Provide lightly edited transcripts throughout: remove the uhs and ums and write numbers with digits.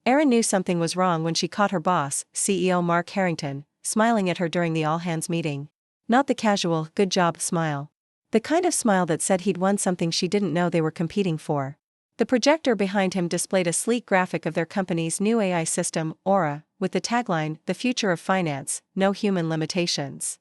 Erin knew something was wrong when she caught her boss, CEO Mark Harrington, smiling at her during the all-hands meeting. Not the casual, good job smile. The kind of smile that said he'd won something she didn't know they were competing for. The projector behind him displayed a sleek graphic of their company's new AI system, Aura, with the tagline, "The future of finance, no human limitations."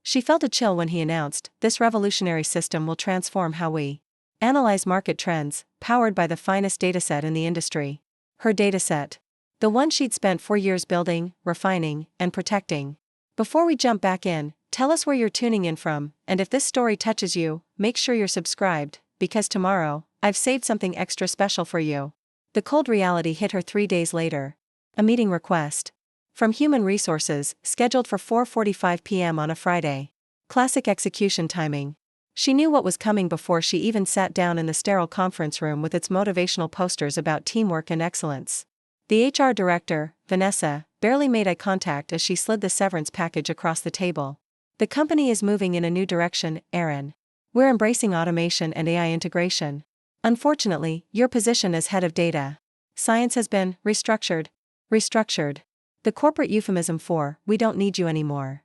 She felt a chill when he announced, "This revolutionary system will transform how we analyze market trends, powered by the finest dataset in the industry." Her dataset. The one she'd spent 4 years building, refining, and protecting. Before we jump back in, tell us where you're tuning in from, and if this story touches you, make sure you're subscribed, because tomorrow, I've saved something extra special for you. The cold reality hit her 3 days later. A meeting request. From Human Resources, scheduled for 4:45 p.m. on a Friday. Classic execution timing. She knew what was coming before she even sat down in the sterile conference room with its motivational posters about teamwork and excellence. The HR director, Vanessa, barely made eye contact as she slid the severance package across the table. "The company is moving in a new direction, Erin. We're embracing automation and AI integration. Unfortunately, your position as head of data science has been restructured." Restructured. The corporate euphemism for, "we don't need you anymore."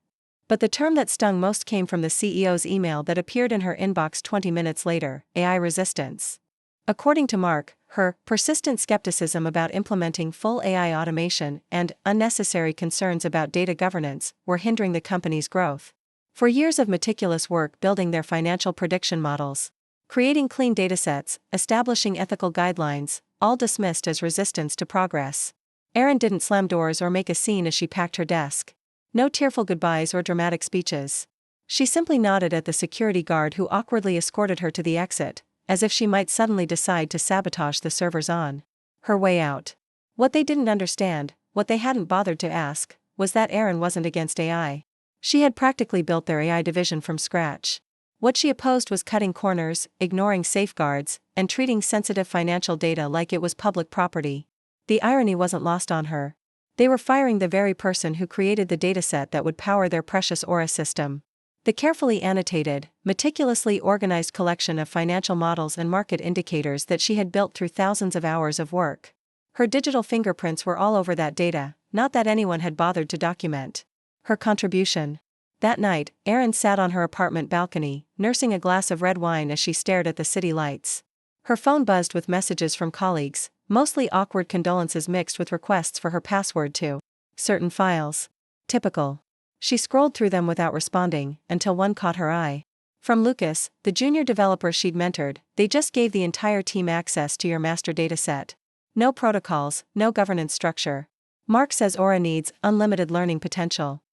But the term that stung most came from the CEO's email that appeared in her inbox 20 minutes later, AI resistance. According to Mark, her persistent skepticism about implementing full AI automation and unnecessary concerns about data governance were hindering the company's growth. For years of meticulous work building their financial prediction models, creating clean datasets, establishing ethical guidelines, all dismissed as resistance to progress. Erin didn't slam doors or make a scene as she packed her desk. No tearful goodbyes or dramatic speeches. She simply nodded at the security guard who awkwardly escorted her to the exit, as if she might suddenly decide to sabotage the servers on her way out. What they didn't understand, what they hadn't bothered to ask, was that Erin wasn't against AI. She had practically built their AI division from scratch. What she opposed was cutting corners, ignoring safeguards, and treating sensitive financial data like it was public property. The irony wasn't lost on her. They were firing the very person who created the dataset that would power their precious Aura system. The carefully annotated, meticulously organized collection of financial models and market indicators that she had built through thousands of hours of work. Her digital fingerprints were all over that data, not that anyone had bothered to document her contribution. That night, Erin sat on her apartment balcony, nursing a glass of red wine as she stared at the city lights. Her phone buzzed with messages from colleagues, mostly awkward condolences mixed with requests for her password to certain files. Typical. She scrolled through them without responding, until one caught her eye. From Lucas, the junior developer she'd mentored, "They just gave the entire team access to your master dataset. No protocols, no governance structure. Mark says Aura needs unlimited learning potential."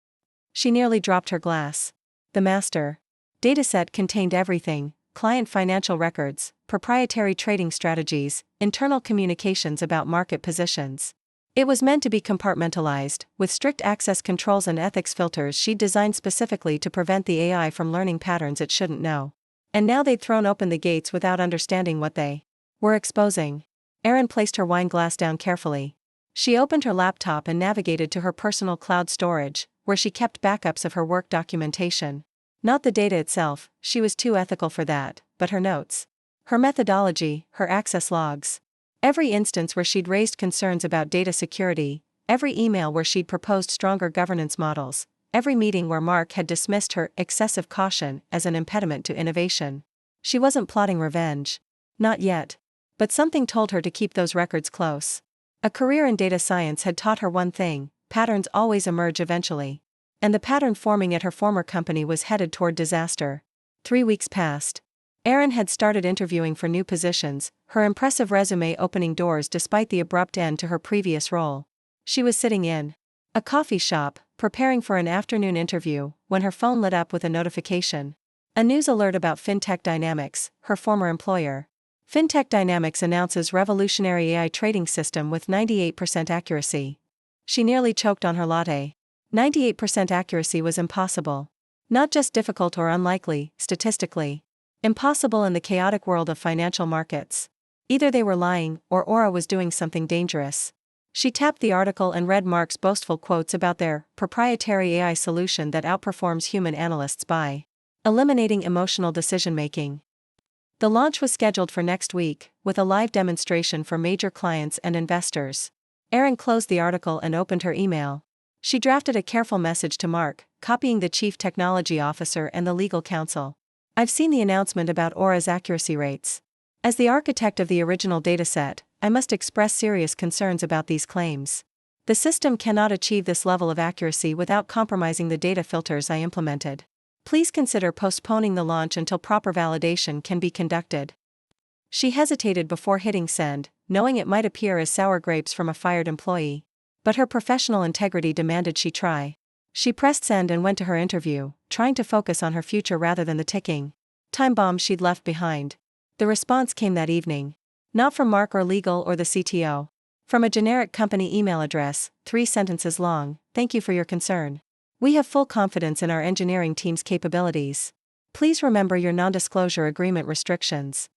She nearly dropped her glass. The master dataset contained everything: client financial records, proprietary trading strategies, internal communications about market positions. It was meant to be compartmentalized, with strict access controls and ethics filters she'd designed specifically to prevent the AI from learning patterns it shouldn't know. And now they'd thrown open the gates without understanding what they were exposing. Erin placed her wine glass down carefully. She opened her laptop and navigated to her personal cloud storage, where she kept backups of her work documentation. Not the data itself, she was too ethical for that, but her notes. Her methodology, her access logs. Every instance where she'd raised concerns about data security, every email where she'd proposed stronger governance models, every meeting where Mark had dismissed her excessive caution as an impediment to innovation. She wasn't plotting revenge. Not yet. But something told her to keep those records close. A career in data science had taught her one thing: patterns always emerge eventually. And the pattern forming at her former company was headed toward disaster. 3 weeks passed. Erin had started interviewing for new positions, her impressive resume opening doors despite the abrupt end to her previous role. She was sitting in a coffee shop, preparing for an afternoon interview, when her phone lit up with a notification. A news alert about FinTech Dynamics, her former employer. FinTech Dynamics announces revolutionary AI trading system with 98% accuracy. She nearly choked on her latte. 98% accuracy was impossible. Not just difficult or unlikely, statistically. Impossible in the chaotic world of financial markets. Either they were lying, or Aura was doing something dangerous. She tapped the article and read Mark's boastful quotes about their proprietary AI solution that outperforms human analysts by eliminating emotional decision-making. The launch was scheduled for next week, with a live demonstration for major clients and investors. Erin closed the article and opened her email. She drafted a careful message to Mark, copying the chief technology officer and the legal counsel. I've seen the announcement about Aura's accuracy rates. As the architect of the original dataset, I must express serious concerns about these claims. The system cannot achieve this level of accuracy without compromising the data filters I implemented. Please consider postponing the launch until proper validation can be conducted. She hesitated before hitting send, knowing it might appear as sour grapes from a fired employee. But her professional integrity demanded she try. She pressed send and went to her interview, trying to focus on her future rather than the ticking time bomb she'd left behind. The response came that evening. Not from Mark or legal or the CTO. From a generic company email address, 3 sentences long: "Thank you for your concern. We have full confidence in our engineering team's capabilities. Please remember your non-disclosure agreement restrictions."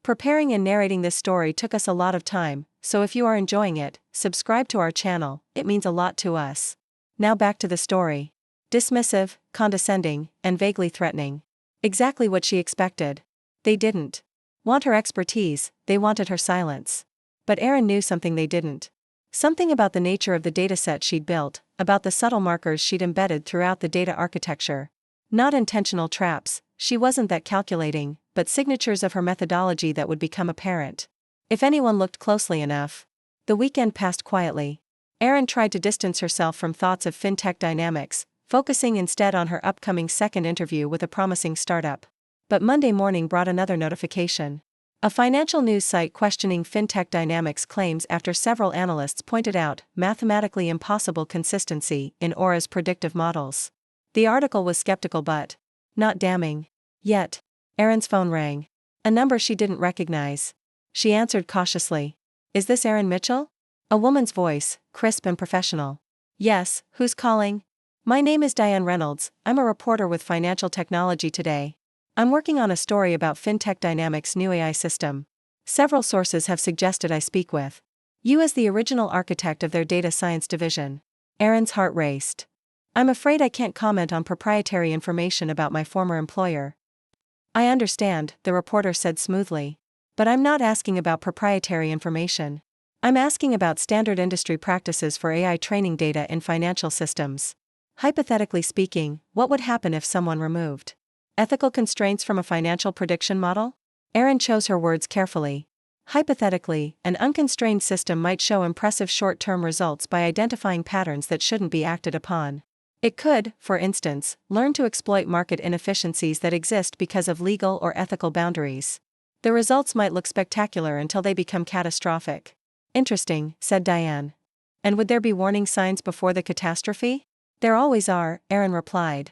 Preparing and narrating this story took us a lot of time, so if you are enjoying it, subscribe to our channel, it means a lot to us. Now back to the story. Dismissive, condescending, and vaguely threatening. Exactly what she expected. They didn't want her expertise, they wanted her silence. But Erin knew something they didn't. Something about the nature of the dataset she'd built, about the subtle markers she'd embedded throughout the data architecture. Not intentional traps, she wasn't that calculating, but signatures of her methodology that would become apparent if anyone looked closely enough. The weekend passed quietly. Erin tried to distance herself from thoughts of fintech dynamics, focusing instead on her upcoming second interview with a promising startup. But Monday morning brought another notification. A financial news site questioning fintech dynamics claims after several analysts pointed out mathematically impossible consistency in Aura's predictive models. The article was skeptical but not damning. Yet, Erin's phone rang. A number she didn't recognize. She answered cautiously. "Is this Erin Mitchell?" A woman's voice, crisp and professional. "Yes, who's calling?" "My name is Diane Reynolds, I'm a reporter with Financial Technology Today. I'm working on a story about FinTech Dynamics' new AI system. Several sources have suggested I speak with you as the original architect of their data science division." Erin's heart raced. "I'm afraid I can't comment on proprietary information about my former employer." "I understand," the reporter said smoothly. "But I'm not asking about proprietary information. I'm asking about standard industry practices for AI training data in financial systems. Hypothetically speaking, what would happen if someone removed ethical constraints from a financial prediction model?" Erin chose her words carefully. Hypothetically, an unconstrained system might show impressive short-term results by identifying patterns that shouldn't be acted upon. It could, for instance, learn to exploit market inefficiencies that exist because of legal or ethical boundaries. The results might look spectacular until they become catastrophic. "Interesting," said Diane. "And would there be warning signs before the catastrophe?" "There always are," Erin replied.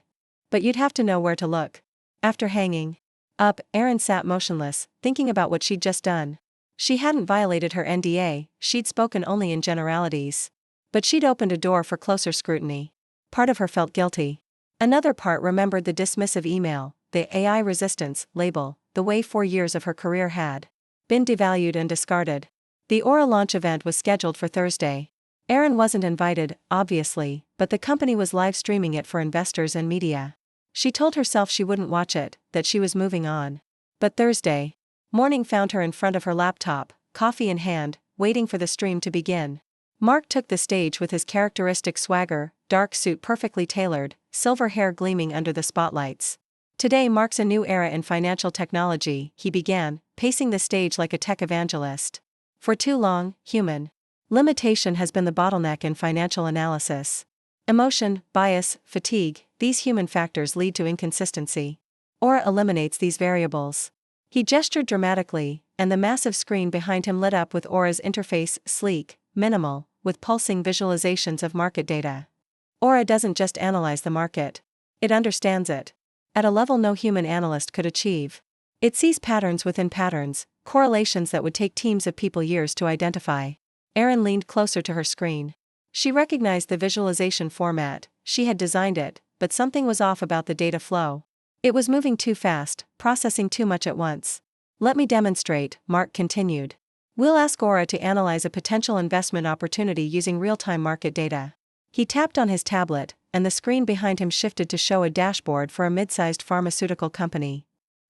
"But you'd have to know where to look." After hanging up, Erin sat motionless, thinking about what she'd just done. She hadn't violated her NDA, she'd spoken only in generalities. But she'd opened a door for closer scrutiny. Part of her felt guilty. Another part remembered the dismissive email, the AI resistance label, the way 4 years of her career had been devalued and discarded. The Aura launch event was scheduled for Thursday. Erin wasn't invited, obviously, but the company was live streaming it for investors and media. She told herself she wouldn't watch it, that she was moving on. But Thursday morning found her in front of her laptop, coffee in hand, waiting for the stream to begin. Mark took the stage with his characteristic swagger, dark suit perfectly tailored, silver hair gleaming under the spotlights. "Today marks a new era in financial technology," he began, pacing the stage like a tech evangelist. "For too long, human limitation has been the bottleneck in financial analysis. Emotion, bias, fatigue, these human factors lead to inconsistency. Aura eliminates these variables." He gestured dramatically, and the massive screen behind him lit up with Aura's interface, sleek, minimal, with pulsing visualizations of market data. Aura doesn't just analyze the market. It understands it. At a level no human analyst could achieve. It sees patterns within patterns, correlations that would take teams of people years to identify. Erin leaned closer to her screen. She recognized the visualization format, she had designed it, but something was off about the data flow. It was moving too fast, processing too much at once. "Let me demonstrate," Mark continued. "We'll ask Aura to analyze a potential investment opportunity using real-time market data." He tapped on his tablet, and the screen behind him shifted to show a dashboard for a mid-sized pharmaceutical company.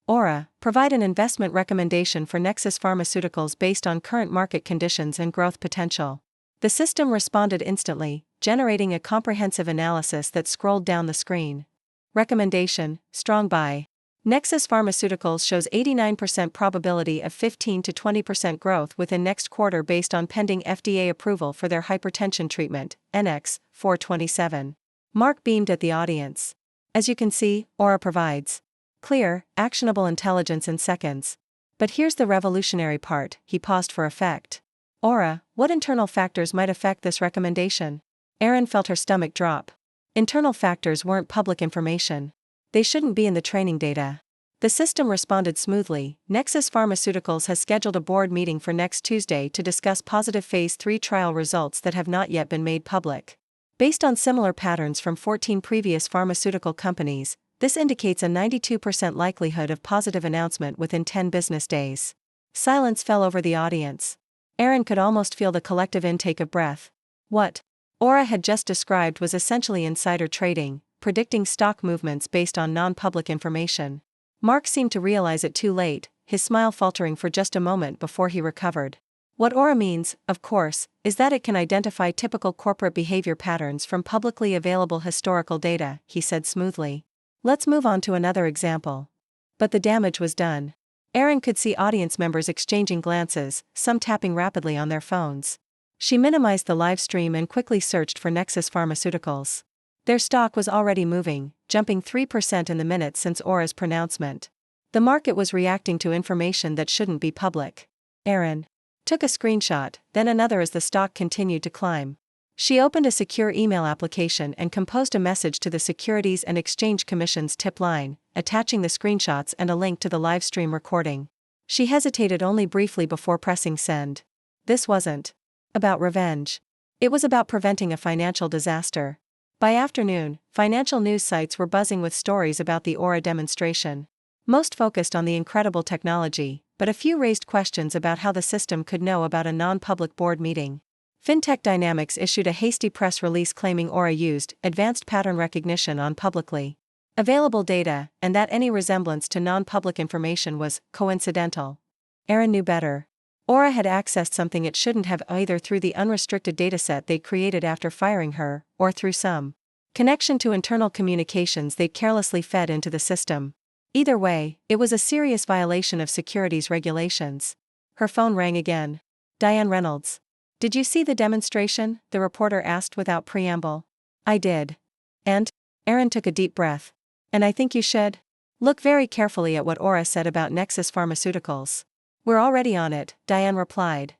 "Aura, provide an investment recommendation for Nexus Pharmaceuticals based on current market conditions and growth potential." The system responded instantly, generating a comprehensive analysis that scrolled down the screen. Recommendation: strong buy. Nexus Pharmaceuticals shows 89% probability of 15 to 20% growth within next quarter based on pending FDA approval for their hypertension treatment, NX 427. Mark beamed at the audience. As you can see, Aura provides clear, actionable intelligence in seconds. But here's the revolutionary part, he paused for effect. Aura, what internal factors might affect this recommendation? Erin felt her stomach drop. Internal factors weren't public information. They shouldn't be in the training data. The system responded smoothly. Nexus Pharmaceuticals has scheduled a board meeting for next Tuesday to discuss positive Phase 3 trial results that have not yet been made public. Based on similar patterns from 14 previous pharmaceutical companies, this indicates a 92% likelihood of positive announcement within 10 business days. Silence fell over the audience. Erin could almost feel the collective intake of breath. What Aura had just described was essentially insider trading, predicting stock movements based on non-public information. Mark seemed to realize it too late, his smile faltering for just a moment before he recovered. What Aura means, of course, is that it can identify typical corporate behavior patterns from publicly available historical data, he said smoothly. Let's move on to another example. But the damage was done. Erin could see audience members exchanging glances, some tapping rapidly on their phones. She minimized the live stream and quickly searched for Nexus Pharmaceuticals. Their stock was already moving, jumping 3% in the minutes since Aura's pronouncement. The market was reacting to information that shouldn't be public. Erin took a screenshot, then another as the stock continued to climb. She opened a secure email application and composed a message to the Securities and Exchange Commission's tip line, attaching the screenshots and a link to the live stream recording. She hesitated only briefly before pressing send. This wasn't about revenge. It was about preventing a financial disaster. By afternoon, financial news sites were buzzing with stories about the Aura demonstration. Most focused on the incredible technology, but a few raised questions about how the system could know about a non-public board meeting. FinTech Dynamics issued a hasty press release claiming Aura used advanced pattern recognition on publicly available data, and that any resemblance to non-public information was coincidental. Erin knew better. Aura had accessed something it shouldn't have, either through the unrestricted dataset they'd created after firing her, or through some connection to internal communications they'd carelessly fed into the system. Either way, it was a serious violation of securities regulations. Her phone rang again. Diane Reynolds. Did you see the demonstration? The reporter asked without preamble. I did. And? Erin took a deep breath. And I think you should look very carefully at what Aura said about Nexus Pharmaceuticals. We're already on it, Diane replied.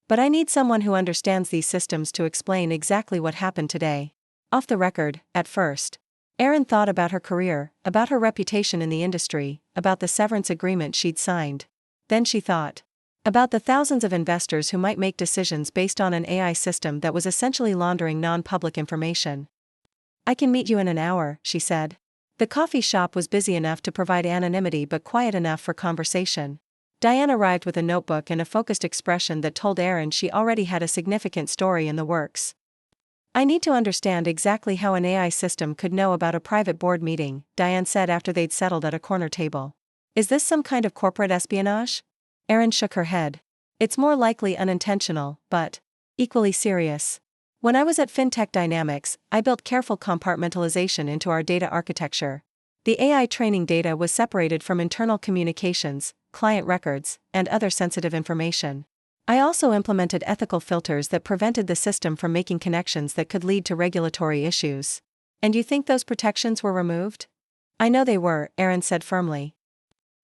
But I need someone who understands these systems to explain exactly what happened today. Off the record, at first. Erin thought about her career, about her reputation in the industry, about the severance agreement she'd signed. Then she thought about the thousands of investors who might make decisions based on an AI system that was essentially laundering non-public information. I can meet you in an hour, she said. The coffee shop was busy enough to provide anonymity but quiet enough for conversation. Diane arrived with a notebook and a focused expression that told Erin she already had a significant story in the works. I need to understand exactly how an AI system could know about a private board meeting, Diane said after they'd settled at a corner table. Is this some kind of corporate espionage? Erin shook her head. It's more likely unintentional, but equally serious. When I was at FinTech Dynamics, I built careful compartmentalization into our data architecture. The AI training data was separated from internal communications, client records, and other sensitive information. I also implemented ethical filters that prevented the system from making connections that could lead to regulatory issues. And you think those protections were removed? I know they were, Erin said firmly.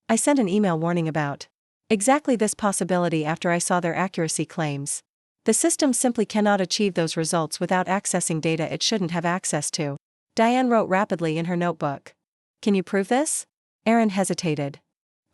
I sent an email warning about exactly this possibility after I saw their accuracy claims. The system simply cannot achieve those results without accessing data it shouldn't have access to. Diane wrote rapidly in her notebook. Can you prove this? Erin hesitated.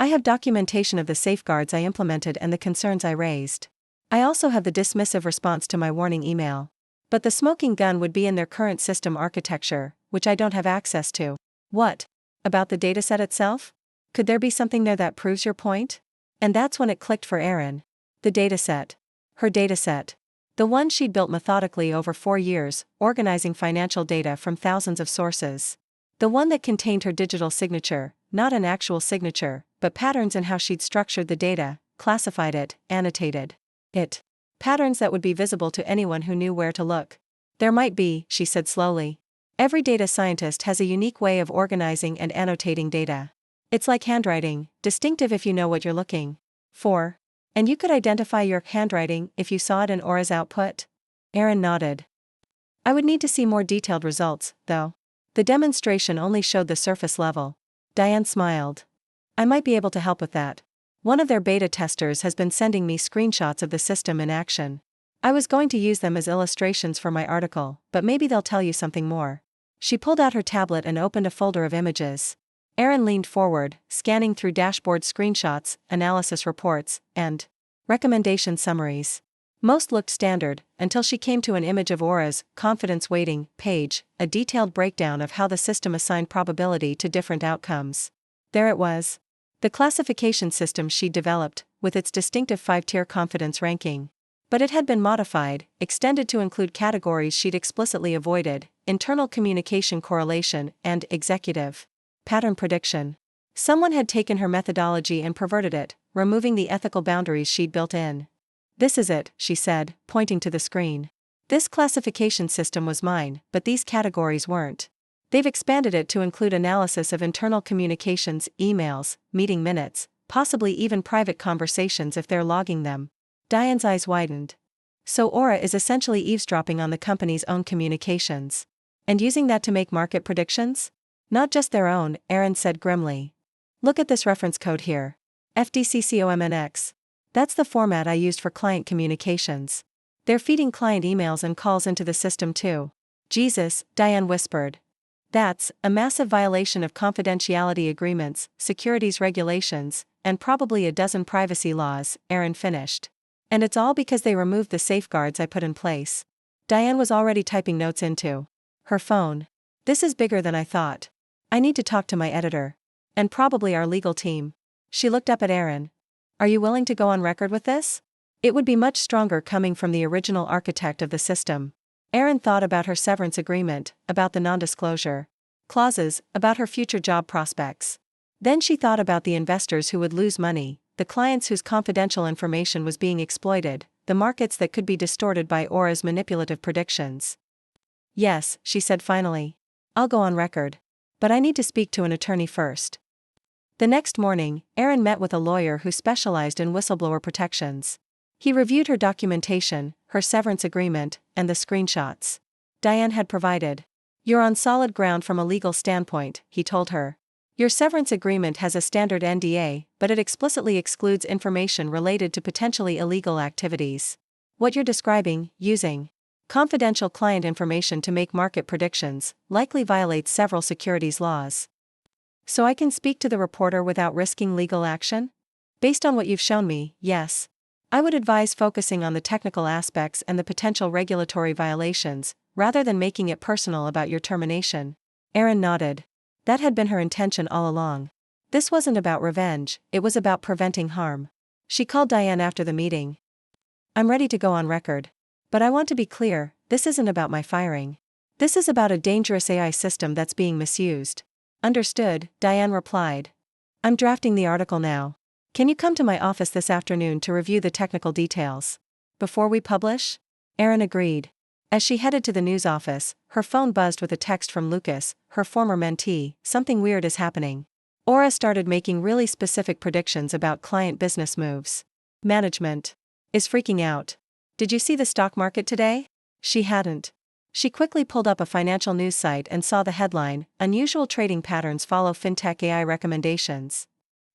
I have documentation of the safeguards I implemented and the concerns I raised. I also have the dismissive response to my warning email. But the smoking gun would be in their current system architecture, which I don't have access to. What? About the dataset itself? Could there be something there that proves your point? And that's when it clicked for Erin. The dataset. Her dataset. The one she'd built methodically over 4 years, organizing financial data from thousands of sources. The one that contained her digital signature, not an actual signature, but patterns in how she'd structured the data, classified it, annotated it. Patterns that would be visible to anyone who knew where to look. There might be, she said slowly. Every data scientist has a unique way of organizing and annotating data. It's like handwriting, distinctive if you know what you're looking for. And you could identify your handwriting if you saw it in Aura's output? Erin nodded. I would need to see more detailed results, though. The demonstration only showed the surface level. Diane smiled. I might be able to help with that. One of their beta testers has been sending me screenshots of the system in action. I was going to use them as illustrations for my article, but maybe they'll tell you something more. She pulled out her tablet and opened a folder of images. Erin leaned forward, scanning through dashboard screenshots, analysis reports, and recommendation summaries. Most looked standard, until she came to an image of Aura's confidence weighting page, a detailed breakdown of how the system assigned probability to different outcomes. There it was. The classification system she'd developed, with its distinctive 5-tier confidence ranking. But it had been modified, extended to include categories she'd explicitly avoided: internal communication correlation and executive pattern prediction. Someone had taken her methodology and perverted it, removing the ethical boundaries she'd built in. This is it, she said, pointing to the screen. This classification system was mine, but these categories weren't. They've expanded it to include analysis of internal communications, emails, meeting minutes, possibly even private conversations if they're logging them. Diane's eyes widened. So Aura is essentially eavesdropping on the company's own communications. And using that to make market predictions? Not just their own, Erin said grimly. Look at this reference code here. FDCCOMNX. That's the format I used for client communications. They're feeding client emails and calls into the system too. Jesus, Diane whispered. That's a massive violation of confidentiality agreements, securities regulations, and probably a dozen privacy laws, Erin finished. And it's all because they removed the safeguards I put in place. Diane was already typing notes into her phone. This is bigger than I thought. I need to talk to my editor. And probably our legal team. She looked up at Erin. Are you willing to go on record with this? It would be much stronger coming from the original architect of the system. Erin thought about her severance agreement, about the non-disclosure clauses, about her future job prospects. Then she thought about the investors who would lose money, the clients whose confidential information was being exploited, the markets that could be distorted by Aura's manipulative predictions. Yes, she said finally. I'll go on record. But I need to speak to an attorney first. The next morning, Erin met with a lawyer who specialized in whistleblower protections. He reviewed her documentation, her severance agreement, and the screenshots Diane had provided. You're on solid ground from a legal standpoint, he told her. Your severance agreement has a standard NDA, but it explicitly excludes information related to potentially illegal activities. What you're describing, using confidential client information to make market predictions, likely violates several securities laws. So I can speak to the reporter without risking legal action? Based on what you've shown me, yes. I would advise focusing on the technical aspects and the potential regulatory violations, rather than making it personal about your termination. Erin nodded. That had been her intention all along. This wasn't about revenge, it was about preventing harm. She called Diane after the meeting. I'm ready to go on record. But I want to be clear, this isn't about my firing. This is about a dangerous AI system that's being misused. Understood, Diane replied. I'm drafting the article now. Can you come to my office this afternoon to review the technical details? Before we publish? Erin agreed. As she headed to the news office, her phone buzzed with a text from Lucas, her former mentee. Something weird is happening. Aura started making really specific predictions about client business moves. Management is freaking out. Did you see the stock market today? She hadn't. She quickly pulled up a financial news site and saw the headline, Unusual Trading Patterns Follow FinTech AI Recommendations.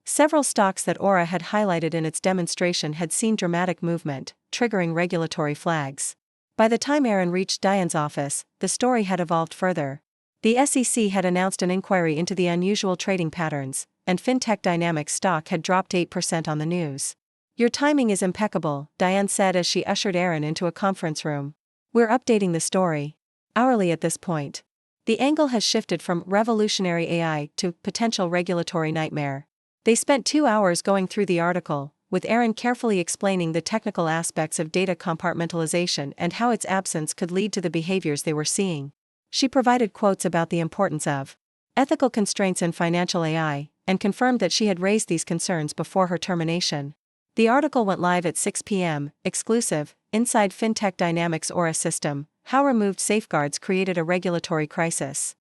Several stocks that Aura had highlighted in its demonstration had seen dramatic movement, triggering regulatory flags. By the time Erin reached Diane's office, the story had evolved further. The SEC had announced an inquiry into the unusual trading patterns, and FinTech Dynamics stock had dropped 8% on the news. Your timing is impeccable, Diane said as she ushered Erin into a conference room. We're updating the story hourly at this point. The angle has shifted from revolutionary AI to potential regulatory nightmare. They spent 2 hours going through the article, with Erin carefully explaining the technical aspects of data compartmentalization and how its absence could lead to the behaviors they were seeing. She provided quotes about the importance of ethical constraints in financial AI, and confirmed that she had raised these concerns before her termination. The article went live at 6 p.m., exclusive, inside FinTech Dynamics Aura system, how removed safeguards created a regulatory crisis.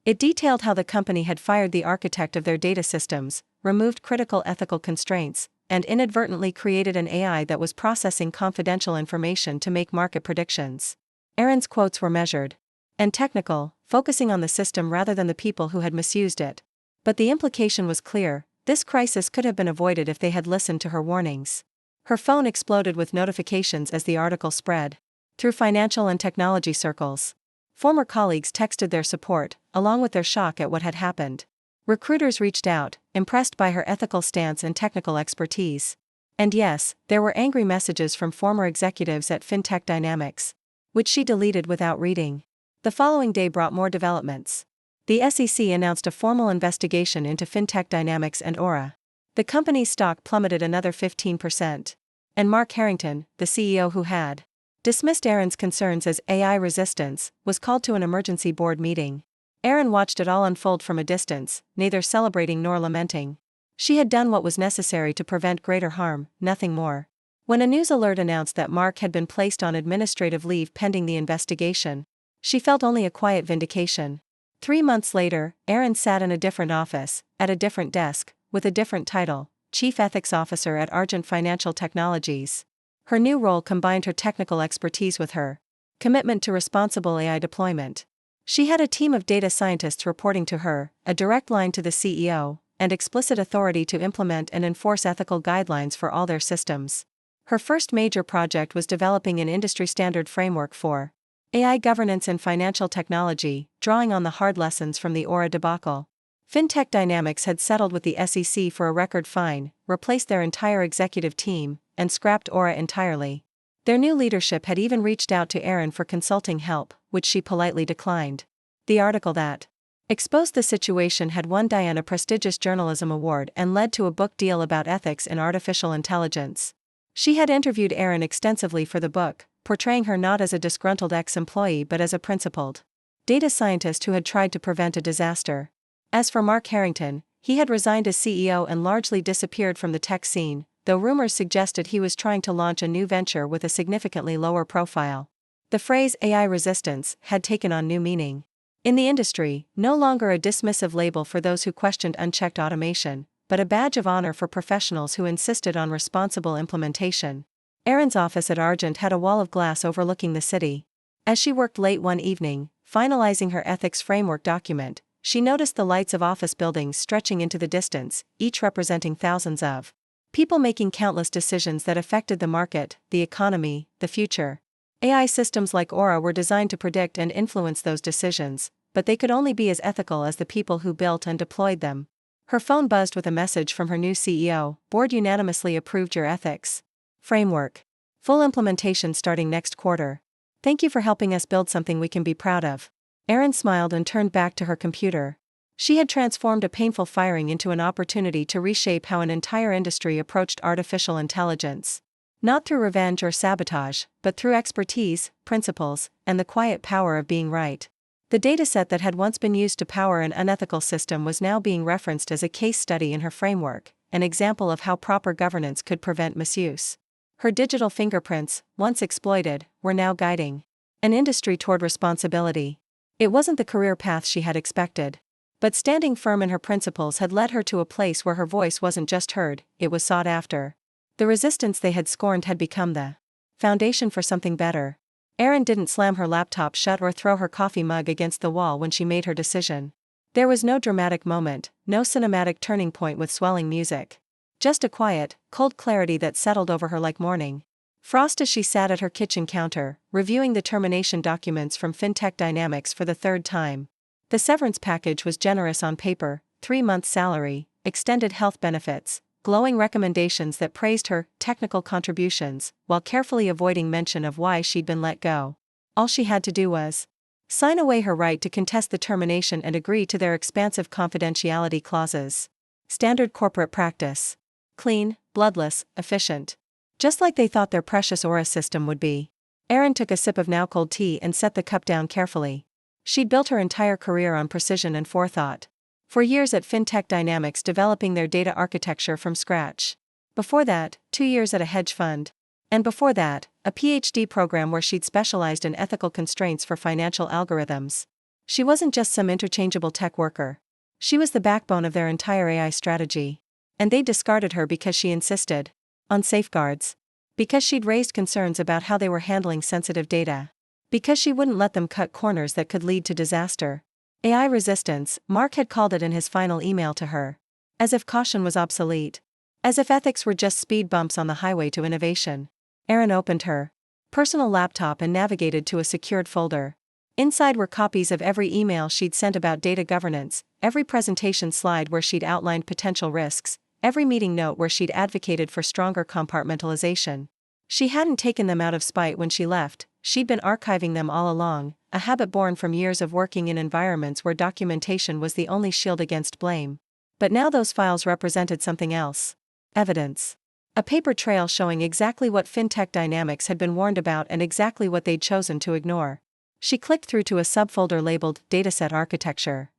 It detailed how the company had fired the architect of their data systems, removed critical ethical constraints, and inadvertently created an AI that was processing confidential information to make market predictions. Erin's quotes were measured and technical, focusing on the system rather than the people who had misused it. But the implication was clear: this crisis could have been avoided if they had listened to her warnings. Her phone exploded with notifications as the article spread through financial and technology circles. Former colleagues texted their support, along with their shock at what had happened. Recruiters reached out, impressed by her ethical stance and technical expertise. And yes, there were angry messages from former executives at FinTech Dynamics, which she deleted without reading. The following day brought more developments. The SEC announced a formal investigation into FinTech Dynamics and Aura. The company's stock plummeted another 15%. And Mark Harrington, the CEO who had dismissed Erin's concerns as AI resistance, was called to an emergency board meeting. Erin watched it all unfold from a distance, neither celebrating nor lamenting. She had done what was necessary to prevent greater harm, nothing more. When a news alert announced that Mark had been placed on administrative leave pending the investigation, she felt only a quiet vindication. 3 months later, Erin sat in a different office, at a different desk, with a different title, Chief Ethics Officer at Argent Financial Technologies. Her new role combined her technical expertise with her commitment to responsible AI deployment. She had a team of data scientists reporting to her, a direct line to the CEO, and explicit authority to implement and enforce ethical guidelines for all their systems. Her first major project was developing an industry-standard framework for AI governance in financial technology, drawing on the hard lessons from the Aura debacle. FinTech Dynamics had settled with the SEC for a record fine, replaced their entire executive team, and scrapped Aura entirely. Their new leadership had even reached out to Erin for consulting help, which she politely declined. The article that exposed the situation had won Diane a prestigious journalism award and led to a book deal about ethics in artificial intelligence. She had interviewed Erin extensively for the book, portraying her not as a disgruntled ex-employee but as a principled data scientist who had tried to prevent a disaster. As for Mark Harrington, he had resigned as CEO and largely disappeared from the tech scene, though rumors suggested he was trying to launch a new venture with a significantly lower profile. The phrase AI resistance had taken on new meaning. In the industry, no longer a dismissive label for those who questioned unchecked automation, but a badge of honor for professionals who insisted on responsible implementation. Erin's office at Argent had a wall of glass overlooking the city. As she worked late one evening, finalizing her ethics framework document, she noticed the lights of office buildings stretching into the distance, each representing thousands of people making countless decisions that affected the market, the economy, the future. AI systems like Aura were designed to predict and influence those decisions, but they could only be as ethical as the people who built and deployed them. Her phone buzzed with a message from her new CEO: "Board unanimously approved your ethics framework. Full implementation starting next quarter. Thank you for helping us build something we can be proud of." Erin smiled and turned back to her computer. She had transformed a painful firing into an opportunity to reshape how an entire industry approached artificial intelligence. Not through revenge or sabotage, but through expertise, principles, and the quiet power of being right. The dataset that had once been used to power an unethical system was now being referenced as a case study in her framework, an example of how proper governance could prevent misuse. Her digital fingerprints, once exploited, were now guiding an industry toward responsibility. It wasn't the career path she had expected. But standing firm in her principles had led her to a place where her voice wasn't just heard, it was sought after. The resistance they had scorned had become the foundation for something better. Erin didn't slam her laptop shut or throw her coffee mug against the wall when she made her decision. There was no dramatic moment, no cinematic turning point with swelling music. Just a quiet, cold clarity that settled over her like morning frost as she sat at her kitchen counter, reviewing the termination documents from FinTech Dynamics for the third time. The severance package was generous on paper: 3 months' salary, extended health benefits, glowing recommendations that praised her technical contributions, while carefully avoiding mention of why she'd been let go. All she had to do was sign away her right to contest the termination and agree to their expansive confidentiality clauses. Standard corporate practice. Clean, bloodless, efficient. Just like they thought their precious Aura system would be. Erin took a sip of now-cold tea and set the cup down carefully. She'd built her entire career on precision and forethought. For years at FinTech Dynamics, developing their data architecture from scratch. Before that, 2 years at a hedge fund. And before that, a PhD program where she'd specialized in ethical constraints for financial algorithms. She wasn't just some interchangeable tech worker. She was the backbone of their entire AI strategy. And they discarded her because she insisted on safeguards. Because she'd raised concerns about how they were handling sensitive data. Because she wouldn't let them cut corners that could lead to disaster. AI resistance, Mark had called it in his final email to her. As if caution was obsolete. As if ethics were just speed bumps on the highway to innovation. Erin opened her personal laptop and navigated to a secured folder. Inside were copies of every email she'd sent about data governance, every presentation slide where she'd outlined potential risks, every meeting note where she'd advocated for stronger compartmentalization. She hadn't taken them out of spite when she left, she'd been archiving them all along, a habit born from years of working in environments where documentation was the only shield against blame. But now those files represented something else. Evidence. A paper trail showing exactly what FinTech Dynamics had been warned about and exactly what they'd chosen to ignore. She clicked through to a subfolder labeled Dataset Architecture.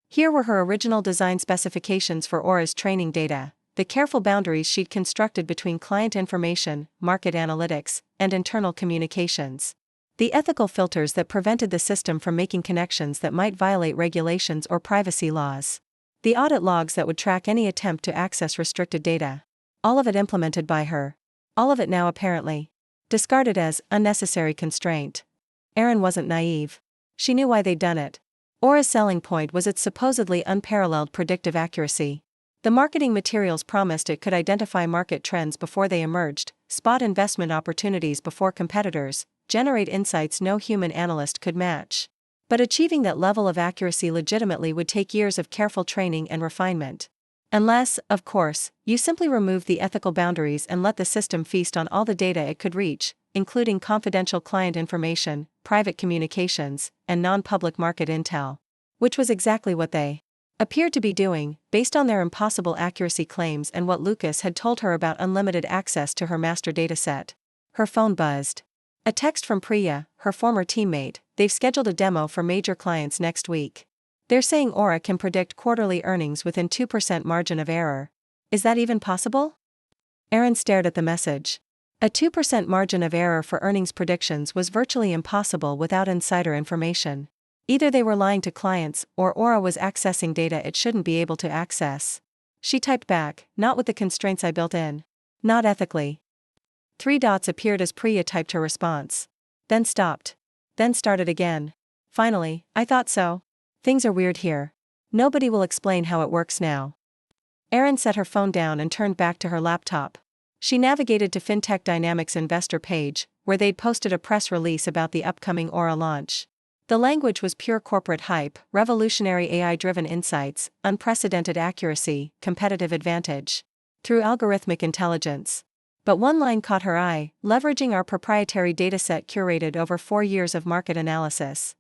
Here were her original design specifications for Aura's training data, the careful boundaries she'd constructed between client information, market analytics, and internal communications. The ethical filters that prevented the system from making connections that might violate regulations or privacy laws. The audit logs that would track any attempt to access restricted data. All of it implemented by her. All of it now apparently discarded as unnecessary constraint. Erin wasn't naive. She knew why they'd done it. Aura's selling point was its supposedly unparalleled predictive accuracy. The marketing materials promised it could identify market trends before they emerged, spot investment opportunities before competitors, generate insights no human analyst could match. But achieving that level of accuracy legitimately would take years of careful training and refinement. Unless, of course, you simply remove the ethical boundaries and let the system feast on all the data it could reach, including confidential client information, private communications, and non-public market intel. Which was exactly what they appeared to be doing, based on their impossible accuracy claims and what Lucas had told her about unlimited access to her master dataset. Her phone buzzed. A text from Priya, her former teammate. They've scheduled a demo for major clients next week. They're saying Aura can predict quarterly earnings within 2% margin of error. Is that even possible? Erin stared at the message. A 2% margin of error for earnings predictions was virtually impossible without insider information. Either they were lying to clients, or Aura was accessing data it shouldn't be able to access. She typed back, not with the constraints I built in. Not ethically. 3 dots appeared as Priya typed her response. Then stopped. Then started again. Finally, I thought so. Things are weird here. Nobody will explain how it works now. Erin set her phone down and turned back to her laptop. She navigated to FinTech Dynamics investor page, where they'd posted a press release about the upcoming Aura launch. The language was pure corporate hype, revolutionary AI-driven insights, unprecedented accuracy, competitive advantage. Through algorithmic intelligence. But one line caught her eye, leveraging our proprietary dataset curated over 4 years of market analysis.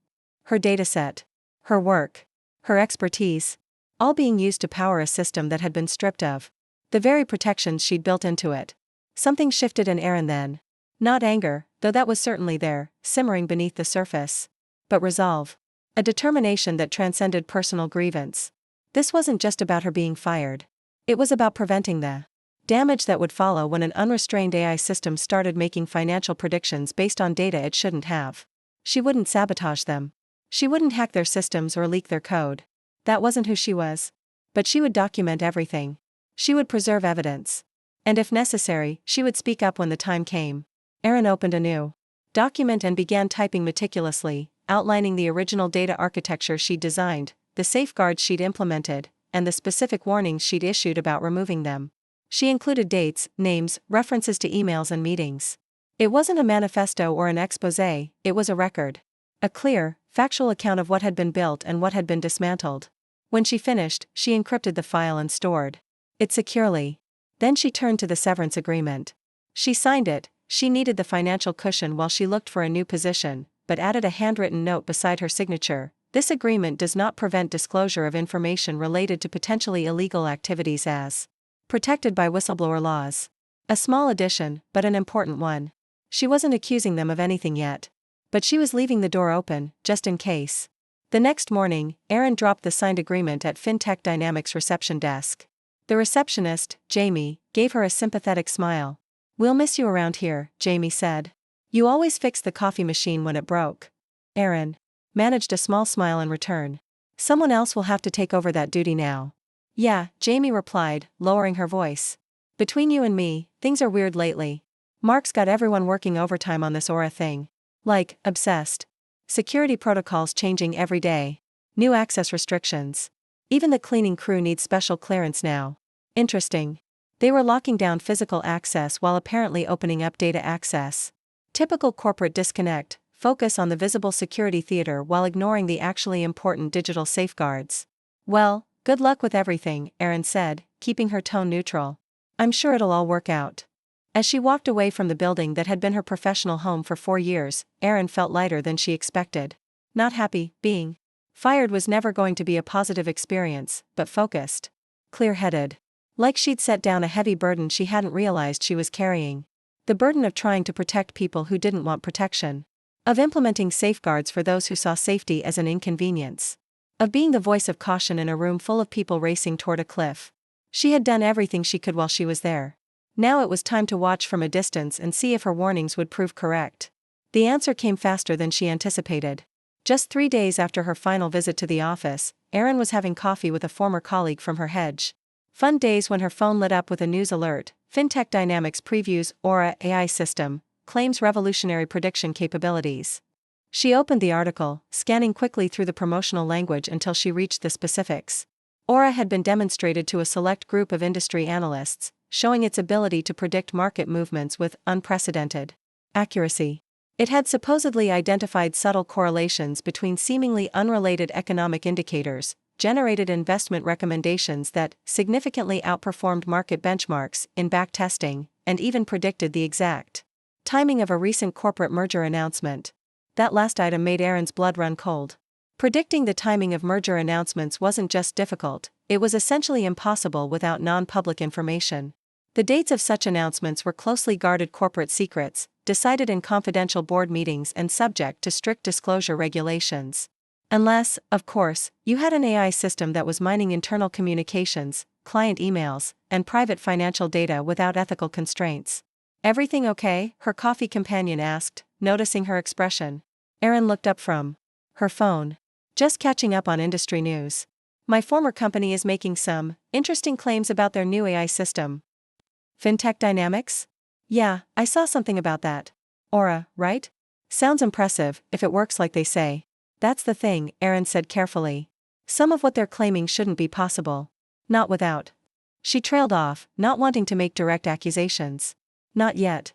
Her dataset. Her work. Her expertise. All being used to power a system that had been stripped of the very protections she'd built into it. Something shifted in Erin then. Not anger, though that was certainly there, simmering beneath the surface. But resolve. A determination that transcended personal grievance. This wasn't just about her being fired. It was about preventing the damage that would follow when an unrestrained AI system started making financial predictions based on data it shouldn't have. She wouldn't sabotage them. She wouldn't hack their systems or leak their code. That wasn't who she was. But she would document everything. She would preserve evidence. And if necessary, she would speak up when the time came. Erin opened a new document and began typing meticulously, outlining the original data architecture she'd designed, the safeguards she'd implemented, and the specific warnings she'd issued about removing them. She included dates, names, references to emails and meetings. It wasn't a manifesto or an exposé, it was a record. A clear, factual account of what had been built and what had been dismantled. When she finished, she encrypted the file and stored it securely. Then she turned to the severance agreement. She signed it. She needed the financial cushion while she looked for a new position, but added a handwritten note beside her signature. This agreement does not prevent disclosure of information related to potentially illegal activities as protected by whistleblower laws. A small addition, but an important one. She wasn't accusing them of anything yet. But she was leaving the door open, just in case. The next morning, Erin dropped the signed agreement at FinTech Dynamics reception desk. The receptionist, Jamie, gave her a sympathetic smile. "We'll miss you around here," Jamie said. "You always fixed the coffee machine when it broke." Erin managed a small smile in return. "Someone else will have to take over that duty now." "Yeah," Jamie replied, lowering her voice. "Between you and me, things are weird lately. Mark's got everyone working overtime on this Aura thing. Like, obsessed. Security protocols changing every day. New access restrictions. Even the cleaning crew needs special clearance now. Interesting. They were locking down physical access while apparently opening up data access. Typical corporate disconnect, focus on the visible security theater while ignoring the actually important digital safeguards." "Well, good luck with everything," Erin said, keeping her tone neutral. "I'm sure it'll all work out." As she walked away from the building that had been her professional home for 4 years, Erin felt lighter than she expected. Not happy, being fired was never going to be a positive experience, but focused. Clear-headed. Like she'd set down a heavy burden she hadn't realized she was carrying. The burden of trying to protect people who didn't want protection. Of implementing safeguards for those who saw safety as an inconvenience. Of being the voice of caution in a room full of people racing toward a cliff. She had done everything she could while she was there. Now it was time to watch from a distance and see if her warnings would prove correct. The answer came faster than she anticipated. Just 3 days after her final visit to the office, Erin was having coffee with a former colleague from her hedge fund days when her phone lit up with a news alert. FinTech Dynamics previews Aura AI system, claims revolutionary prediction capabilities. She opened the article, scanning quickly through the promotional language until she reached the specifics. Aura had been demonstrated to a select group of industry analysts, showing its ability to predict market movements with unprecedented accuracy. It had supposedly identified subtle correlations between seemingly unrelated economic indicators, generated investment recommendations that significantly outperformed market benchmarks in backtesting, and even predicted the exact timing of a recent corporate merger announcement. That last item made Erin's blood run cold. Predicting the timing of merger announcements wasn't just difficult, it was essentially impossible without non-public information. The dates of such announcements were closely guarded corporate secrets, decided in confidential board meetings and subject to strict disclosure regulations. Unless, of course, you had an AI system that was mining internal communications, client emails, and private financial data without ethical constraints. "Everything okay?" her coffee companion asked, noticing her expression. Erin looked up from her phone. "Just catching up on industry news. My former company is making some interesting claims about their new AI system." "FinTech Dynamics?" "Yeah, I saw something about that. Aura, right? Sounds impressive, if it works like they say." "That's the thing," Erin said carefully. "Some of what they're claiming shouldn't be possible. Not without." She trailed off, not wanting to make direct accusations. "Not yet."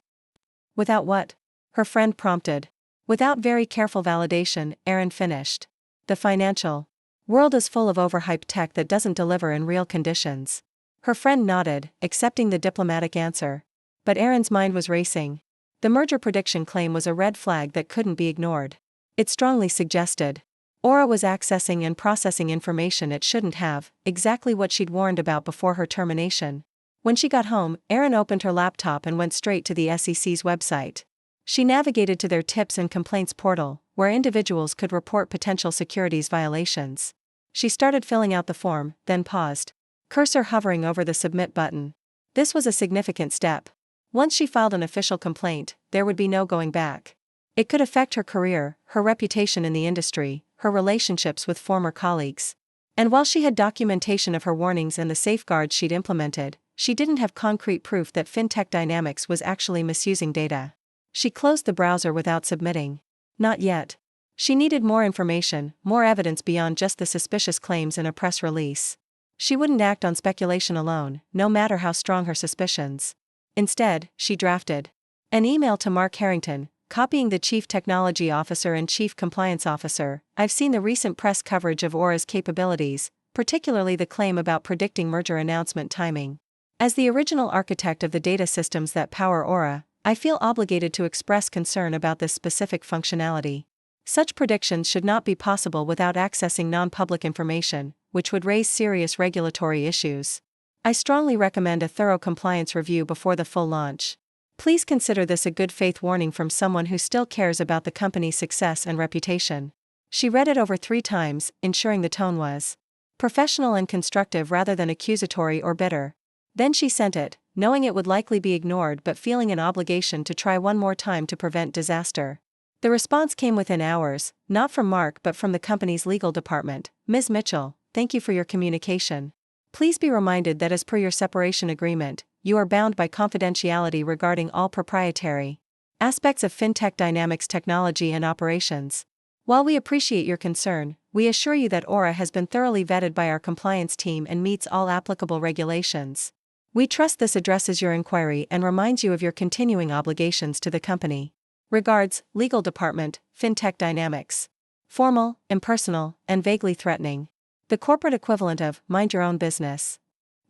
"Without what?" her friend prompted. "Without very careful validation," Erin finished. "The financial world is full of overhyped tech that doesn't deliver in real conditions." Her friend nodded, accepting the diplomatic answer. But Erin's mind was racing. The merger prediction claim was a red flag that couldn't be ignored. It strongly suggested Aura was accessing and processing information it shouldn't have, exactly what she'd warned about before her termination. When she got home, Erin opened her laptop and went straight to the SEC's website. She navigated to their tips and complaints portal, where individuals could report potential securities violations. She started filling out the form, then paused, cursor hovering over the submit button. This was a significant step. Once she filed an official complaint, there would be no going back. It could affect her career, her reputation in the industry, her relationships with former colleagues. And while she had documentation of her warnings and the safeguards she'd implemented, she didn't have concrete proof that FinTech Dynamics was actually misusing data. She closed the browser without submitting. Not yet. She needed more information, more evidence beyond just the suspicious claims in a press release. She wouldn't act on speculation alone, no matter how strong her suspicions. Instead, she drafted an email to Mark Harrington, copying the Chief Technology Officer and Chief Compliance Officer. "I've seen the recent press coverage of Aura's capabilities, particularly the claim about predicting merger announcement timing. As the original architect of the data systems that power Aura, I feel obligated to express concern about this specific functionality. Such predictions should not be possible without accessing non-public information, which would raise serious regulatory issues. I strongly recommend a thorough compliance review before the full launch. Please consider this a good faith warning from someone who still cares about the company's success and reputation." She read it over 3 times, ensuring the tone was Professional and constructive rather than accusatory or bitter. Then she sent it, knowing it would likely be ignored but feeling an obligation to try one more time to prevent disaster. The response came within hours, not from Mark but from the company's legal department. Ms. Mitchell, thank you for your communication. Please be reminded that as per your separation agreement, you are bound by confidentiality regarding all proprietary aspects of FinTech Dynamics technology and operations. While we appreciate your concern, we assure you that Aura has been thoroughly vetted by our compliance team and meets all applicable regulations. We trust this addresses your inquiry and reminds you of your continuing obligations to the company. Regards, Legal Department, FinTech Dynamics. Formal, impersonal, and vaguely threatening. The corporate equivalent of, mind your own business.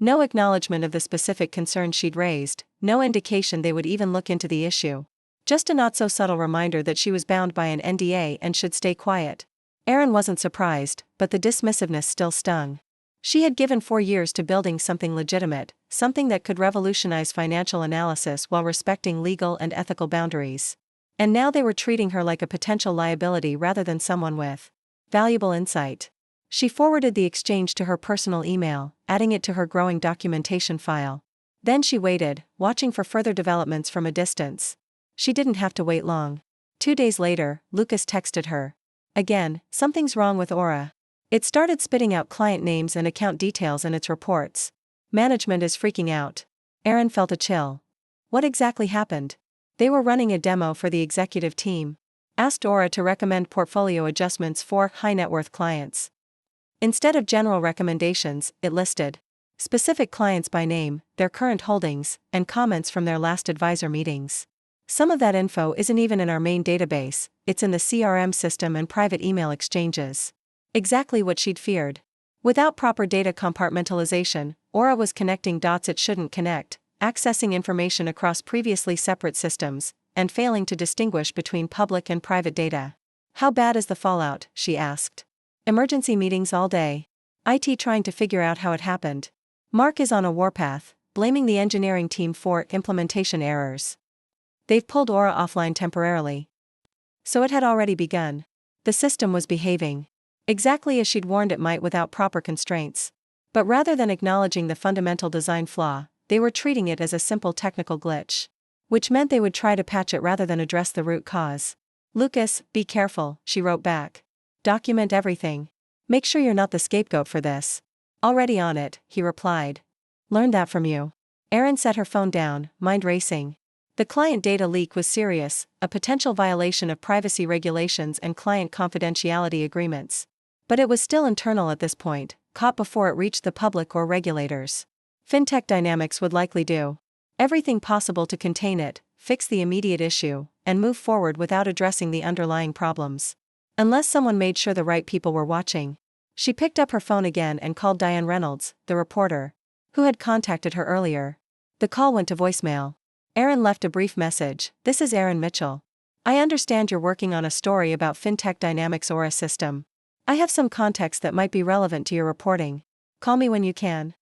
No acknowledgement of the specific concern she'd raised, no indication they would even look into the issue. Just a not-so-subtle reminder that she was bound by an NDA and should stay quiet. Erin wasn't surprised, but the dismissiveness still stung. She had given 4 years to building something legitimate, something that could revolutionize financial analysis while respecting legal and ethical boundaries. And now they were treating her like a potential liability rather than someone with valuable insight. She forwarded the exchange to her personal email, adding it to her growing documentation file. Then she waited, watching for further developments from a distance. She didn't have to wait long. 2 days later, Lucas texted her. Again, something's wrong with Aura. It started spitting out client names and account details in its reports. Management is freaking out. Erin felt a chill. What exactly happened? They were running a demo for the executive team. Asked Aura to recommend portfolio adjustments for high-net-worth clients. Instead of general recommendations, it listed specific clients by name, their current holdings, and comments from their last advisor meetings. Some of that info isn't even in our main database, it's in the CRM system and private email exchanges. Exactly what she'd feared. Without proper data compartmentalization, Aura was connecting dots it shouldn't connect, accessing information across previously separate systems, and failing to distinguish between public and private data. How bad is the fallout? She asked. Emergency meetings all day. IT trying to figure out how it happened. Mark is on a warpath, blaming the engineering team for implementation errors. They've pulled Aura offline temporarily. So it had already begun. The system was behaving exactly as she'd warned it might without proper constraints. But rather than acknowledging the fundamental design flaw, they were treating it as a simple technical glitch. Which meant they would try to patch it rather than address the root cause. Lucas, be careful, she wrote back. Document everything. Make sure you're not the scapegoat for this. Already on it, he replied. Learned that from you. Erin set her phone down, mind racing. The client data leak was serious, a potential violation of privacy regulations and client confidentiality agreements. But it was still internal at this point, caught before it reached the public or regulators. FinTech Dynamics would likely do everything possible to contain it, fix the immediate issue, and move forward without addressing the underlying problems. Unless someone made sure the right people were watching. She picked up her phone again and called Diane Reynolds, the reporter, who had contacted her earlier. The call went to voicemail. Erin left a brief message. This is Erin Mitchell. I understand you're working on a story about FinTech Dynamics Aura system. I have some context that might be relevant to your reporting. Call me when you can.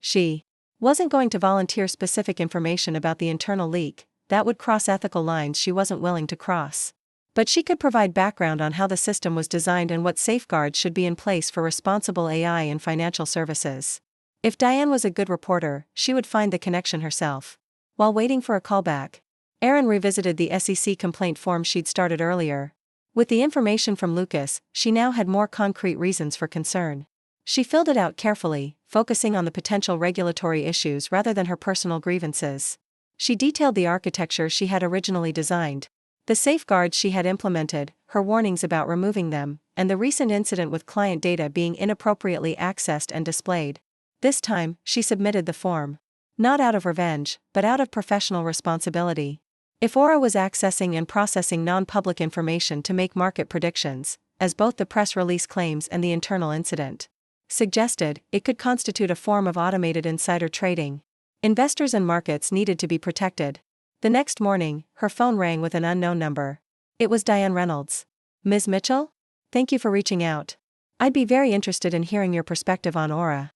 She wasn't going to volunteer specific information about the internal leak, that would cross ethical lines she wasn't willing to cross. But she could provide background on how the system was designed and what safeguards should be in place for responsible AI in financial services. If Diane was a good reporter, she would find the connection herself. While waiting for a callback, Erin revisited the SEC complaint form she'd started earlier. With the information from Lucas, she now had more concrete reasons for concern. She filled it out carefully, focusing on the potential regulatory issues rather than her personal grievances. She detailed the architecture she had originally designed, the safeguards she had implemented, her warnings about removing them, and the recent incident with client data being inappropriately accessed and displayed. This time, she submitted the form. Not out of revenge, but out of professional responsibility. If Aura was accessing and processing non-public information to make market predictions, as both the press release claims and the internal incident suggested, it could constitute a form of automated insider trading. Investors and markets needed to be protected. The next morning, her phone rang with an unknown number. It was Diane Reynolds. Ms. Mitchell? Thank you for reaching out. I'd be very interested in hearing your perspective on Aura.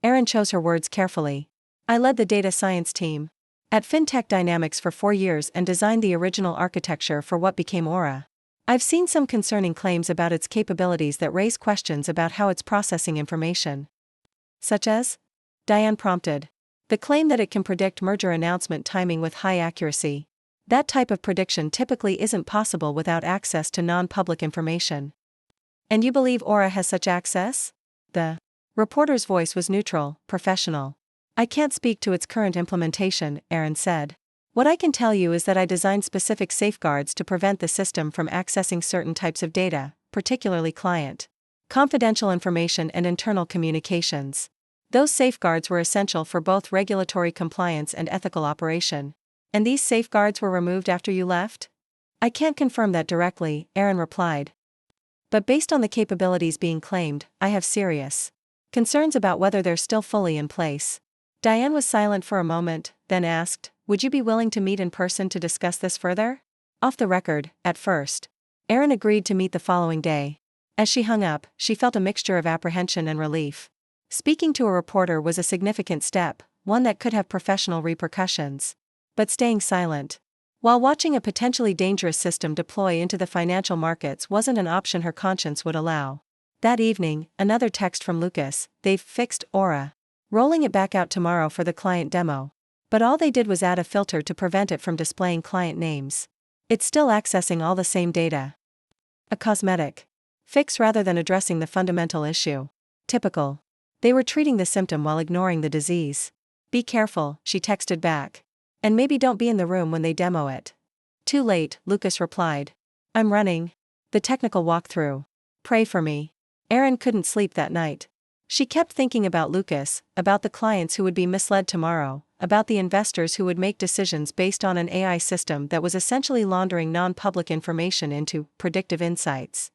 Erin chose her words carefully. I led the data science team at FinTech Dynamics for 4 years and designed the original architecture for what became Aura. I've seen some concerning claims about its capabilities that raise questions about how it's processing information. Such as? Diane prompted. The claim that it can predict merger announcement timing with high accuracy. That type of prediction typically isn't possible without access to non-public information. And you believe Aura has such access? The reporter's voice was neutral, professional. I can't speak to its current implementation, Erin said. What I can tell you is that I designed specific safeguards to prevent the system from accessing certain types of data, particularly client confidential information and internal communications. Those safeguards were essential for both regulatory compliance and ethical operation. And these safeguards were removed after you left? I can't confirm that directly, Erin replied. But based on the capabilities being claimed, I have serious concerns about whether they're still fully in place. Diane was silent for a moment, then asked, would you be willing to meet in person to discuss this further? Off the record, at first. Erin agreed to meet the following day. As she hung up, she felt a mixture of apprehension and relief. Speaking to a reporter was a significant step, one that could have professional repercussions. But staying silent, while watching a potentially dangerous system deploy into the financial markets, wasn't an option her conscience would allow. That evening, another text from Lucas, they've fixed Aura. Rolling it back out tomorrow for the client demo. But all they did was add a filter to prevent it from displaying client names. It's still accessing all the same data. A cosmetic fix rather than addressing the fundamental issue. Typical. They were treating the symptom while ignoring the disease. Be careful, she texted back. And maybe don't be in the room when they demo it. Too late, Lucas replied. I'm running. The technical walkthrough. Pray for me. Erin couldn't sleep that night. She kept thinking about Lucas, about the clients who would be misled tomorrow, about the investors who would make decisions based on an AI system that was essentially laundering non-public information into predictive insights.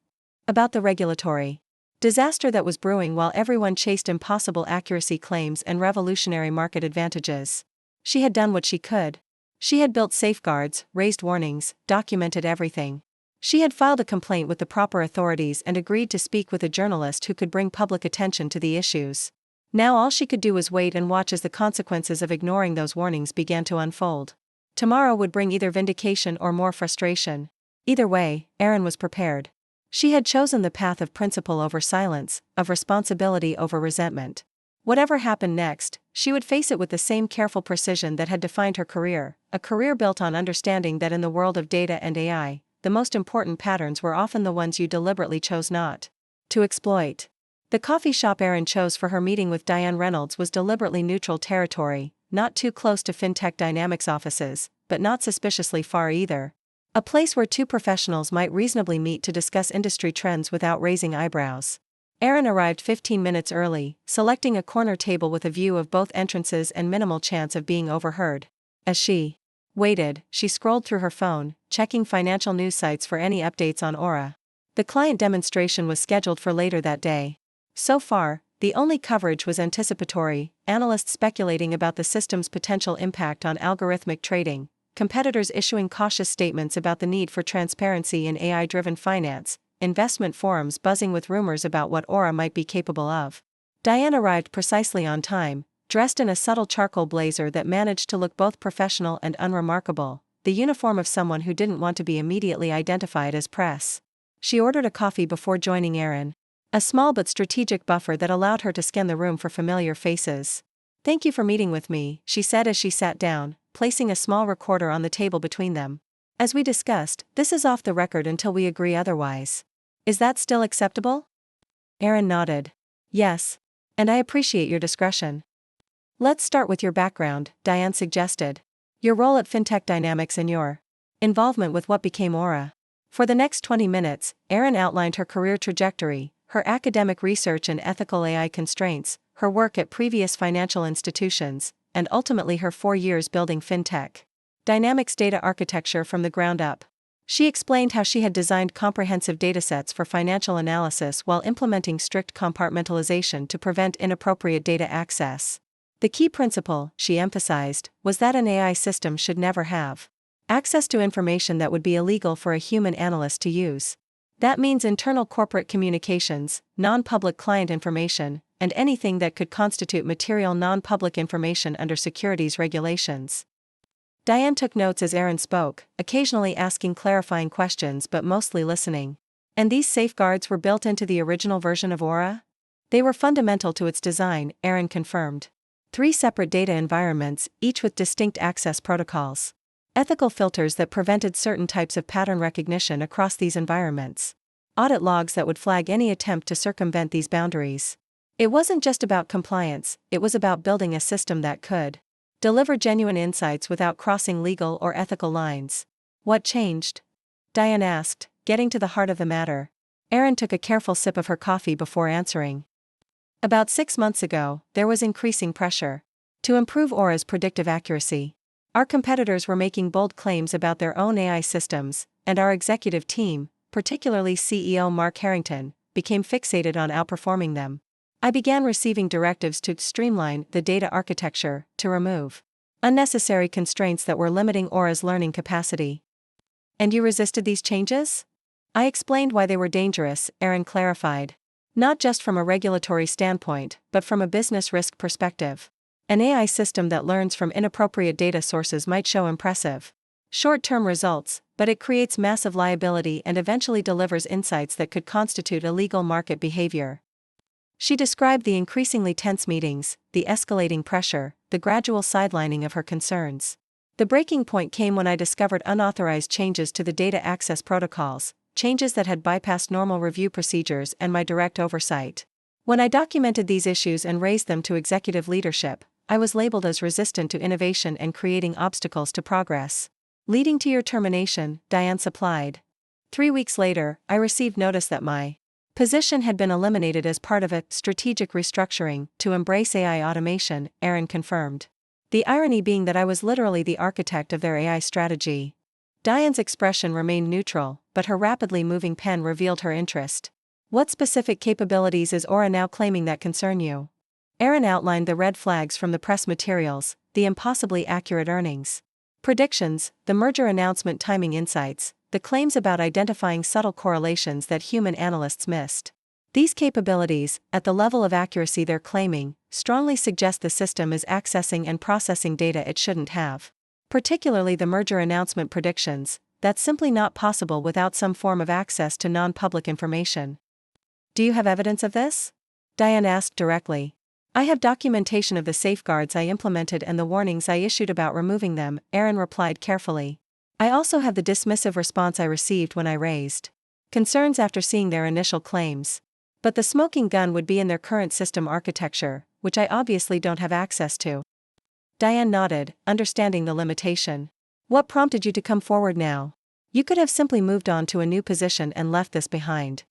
About the regulatory disaster that was brewing while everyone chased impossible accuracy claims and revolutionary market advantages. She had done what she could. She had built safeguards, raised warnings, documented everything. She had filed a complaint with the proper authorities and agreed to speak with a journalist who could bring public attention to the issues. Now all she could do was wait and watch as the consequences of ignoring those warnings began to unfold. Tomorrow would bring either vindication or more frustration. Either way, Erin was prepared. She had chosen the path of principle over silence, of responsibility over resentment. Whatever happened next, she would face it with the same careful precision that had defined her career, a career built on understanding that in the world of data and AI, the most important patterns were often the ones you deliberately chose not to exploit. The coffee shop Erin chose for her meeting with Diane Reynolds was deliberately neutral territory, not too close to FinTech Dynamics offices, but not suspiciously far either. A place where two professionals might reasonably meet to discuss industry trends without raising eyebrows. Erin arrived 15 minutes early, selecting a corner table with a view of both entrances and minimal chance of being overheard. As she waited, she scrolled through her phone, checking financial news sites for any updates on Aura. The client demonstration was scheduled for later that day. So far, the only coverage was anticipatory, analysts speculating about the system's potential impact on algorithmic trading, competitors issuing cautious statements about the need for transparency in AI-driven finance, investment forums buzzing with rumors about what Aura might be capable of. Diane arrived precisely on time, dressed in a subtle charcoal blazer that managed to look both professional and unremarkable, the uniform of someone who didn't want to be immediately identified as press. She ordered a coffee before joining Erin. A small but strategic buffer that allowed her to scan the room for familiar faces. Thank you for meeting with me, she said as she sat down, placing a small recorder on the table between them. As we discussed, this is off the record until we agree otherwise. Is that still acceptable? Erin nodded. Yes. And I appreciate your discretion. Let's start with your background, Diane suggested. Your role at FinTech Dynamics and your involvement with what became Aura. For the next 20 minutes, Erin outlined her career trajectory, her academic research and ethical AI constraints, her work at previous financial institutions, and ultimately her 4 years building FinTech Dynamics data architecture from the ground up. She explained how she had designed comprehensive datasets for financial analysis while implementing strict compartmentalization to prevent inappropriate data access. The key principle, she emphasized, was that an AI system should never have access to information that would be illegal for a human analyst to use. That means internal corporate communications, non-public client information, and anything that could constitute material non-public information under securities regulations. Diane took notes as Erin spoke, occasionally asking clarifying questions but mostly listening. And these safeguards were built into the original version of Aura? They were fundamental to its design, Erin confirmed. 3 separate data environments, each with distinct access protocols. Ethical filters that prevented certain types of pattern recognition across these environments. Audit logs that would flag any attempt to circumvent these boundaries. It wasn't just about compliance, it was about building a system that could deliver genuine insights without crossing legal or ethical lines. What changed? Diane asked, getting to the heart of the matter. Erin took a careful sip of her coffee before answering. About 6 months ago, there was increasing pressure to improve Aura's predictive accuracy. Our competitors were making bold claims about their own AI systems, and our executive team, particularly CEO Mark Harrington, became fixated on outperforming them. I began receiving directives to streamline the data architecture, to remove unnecessary constraints that were limiting Aura's learning capacity. And you resisted these changes? I explained why they were dangerous, Erin clarified. Not just from a regulatory standpoint, but from a business risk perspective. An AI system that learns from inappropriate data sources might show impressive short-term results, but it creates massive liability and eventually delivers insights that could constitute illegal market behavior. She described the increasingly tense meetings, the escalating pressure, the gradual sidelining of her concerns. The breaking point came when I discovered unauthorized changes to the data access protocols, changes that had bypassed normal review procedures and my direct oversight. When I documented these issues and raised them to executive leadership, I was labeled as resistant to innovation and creating obstacles to progress. Leading to your termination, Diane supplied. 3 weeks later, I received notice that my position had been eliminated as part of a strategic restructuring to embrace AI automation, Erin confirmed. The irony being that I was literally the architect of their AI strategy. Diane's expression remained neutral, but her rapidly moving pen revealed her interest. What specific capabilities is Aura now claiming that concern you? Erin outlined the red flags from the press materials, the impossibly accurate earnings predictions, the merger announcement timing insights, the claims about identifying subtle correlations that human analysts missed. These capabilities, at the level of accuracy they're claiming, strongly suggest the system is accessing and processing data it shouldn't have. Particularly the merger announcement predictions, that's simply not possible without some form of access to non-public information. Do you have evidence of this? Diane asked directly. I have documentation of the safeguards I implemented and the warnings I issued about removing them, Erin replied carefully. I also have the dismissive response I received when I raised concerns after seeing their initial claims. But the smoking gun would be in their current system architecture, which I obviously don't have access to. Diane nodded, understanding the limitation. What prompted you to come forward now? You could have simply moved on to a new position and left this behind.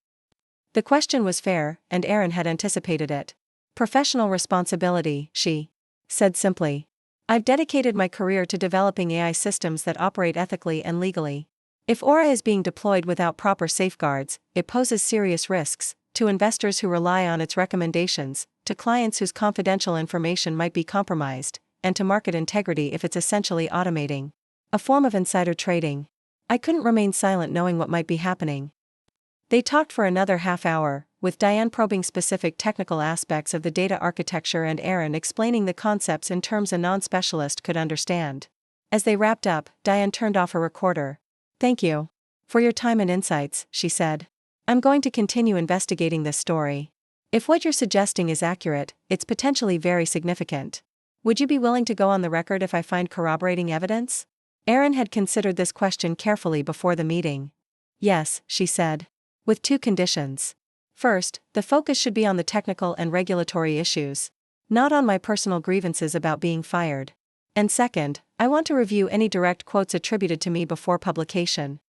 The question was fair, and Erin had anticipated it. Professional responsibility, she said simply. I've dedicated my career to developing AI systems that operate ethically and legally. If Aura is being deployed without proper safeguards, it poses serious risks, to investors who rely on its recommendations, to clients whose confidential information might be compromised, and to market integrity if it's essentially automating a form of insider trading. I couldn't remain silent knowing what might be happening. They talked for another half hour, with Diane probing specific technical aspects of the data architecture and Erin explaining the concepts in terms a non-specialist could understand. As they wrapped up, Diane turned off her recorder. Thank you for your time and insights, she said. I'm going to continue investigating this story. If what you're suggesting is accurate, it's potentially very significant. Would you be willing to go on the record if I find corroborating evidence? Erin had considered this question carefully before the meeting. Yes, she said. With 2 conditions. First, the focus should be on the technical and regulatory issues, not on my personal grievances about being fired. And second, I want to review any direct quotes attributed to me before publication.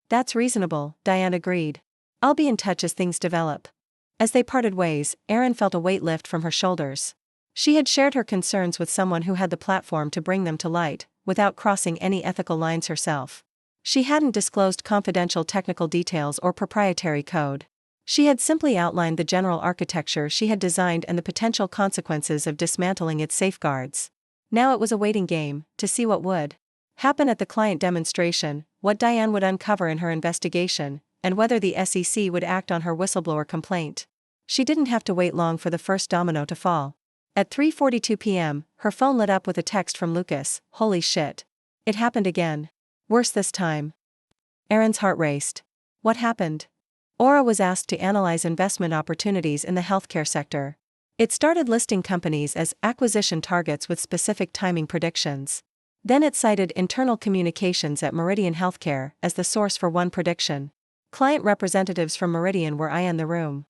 That's reasonable, Diane agreed. I'll be in touch as things develop. As they parted ways, Erin felt a weight lift from her shoulders. She had shared her concerns with someone who had the platform to bring them to light, without crossing any ethical lines herself. She hadn't disclosed confidential technical details or proprietary code. She had simply outlined the general architecture she had designed and the potential consequences of dismantling its safeguards. Now it was a waiting game, to see what would happen at the client demonstration, what Diane would uncover in her investigation, and whether the SEC would act on her whistleblower complaint. She didn't have to wait long for the first domino to fall. At 3:42 p.m., her phone lit up with a text from Lucas. Holy shit. It happened again. Worse this time. Erin's heart raced. What happened? Aura was asked to analyze investment opportunities in the healthcare sector. It started listing companies as acquisition targets with specific timing predictions. Then it cited internal communications at Meridian Healthcare as the source for one prediction. Client representatives from Meridian were in the room.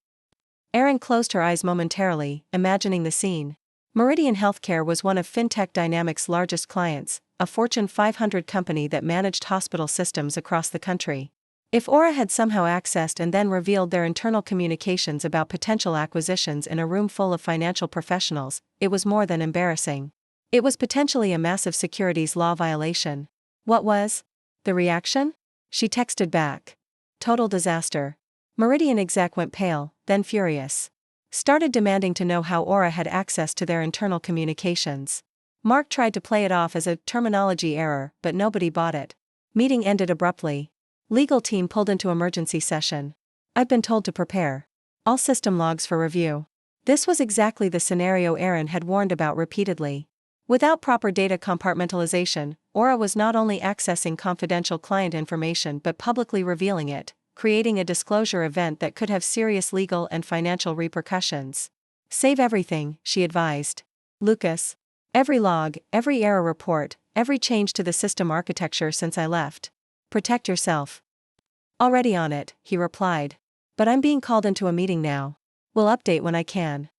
Erin closed her eyes momentarily, imagining the scene. Meridian Healthcare was one of FinTech Dynamics' largest clients, a Fortune 500 company that managed hospital systems across the country. If Aura had somehow accessed and then revealed their internal communications about potential acquisitions in a room full of financial professionals, it was more than embarrassing. It was potentially a massive securities law violation. What was the reaction? She texted back. Total disaster. Meridian exec went pale, then furious. Started demanding to know how Aura had access to their internal communications. Mark tried to play it off as a terminology error, but nobody bought it. Meeting ended abruptly. Legal team pulled into emergency session. I've been told to prepare all system logs for review. This was exactly the scenario Erin had warned about repeatedly. Without proper data compartmentalization, Aura was not only accessing confidential client information but publicly revealing it, creating a disclosure event that could have serious legal and financial repercussions. Save everything, she advised. Lucas. Every log, every error report, every change to the system architecture since I left. Protect yourself. Already on it, he replied. But I'm being called into a meeting now. We'll update when I can.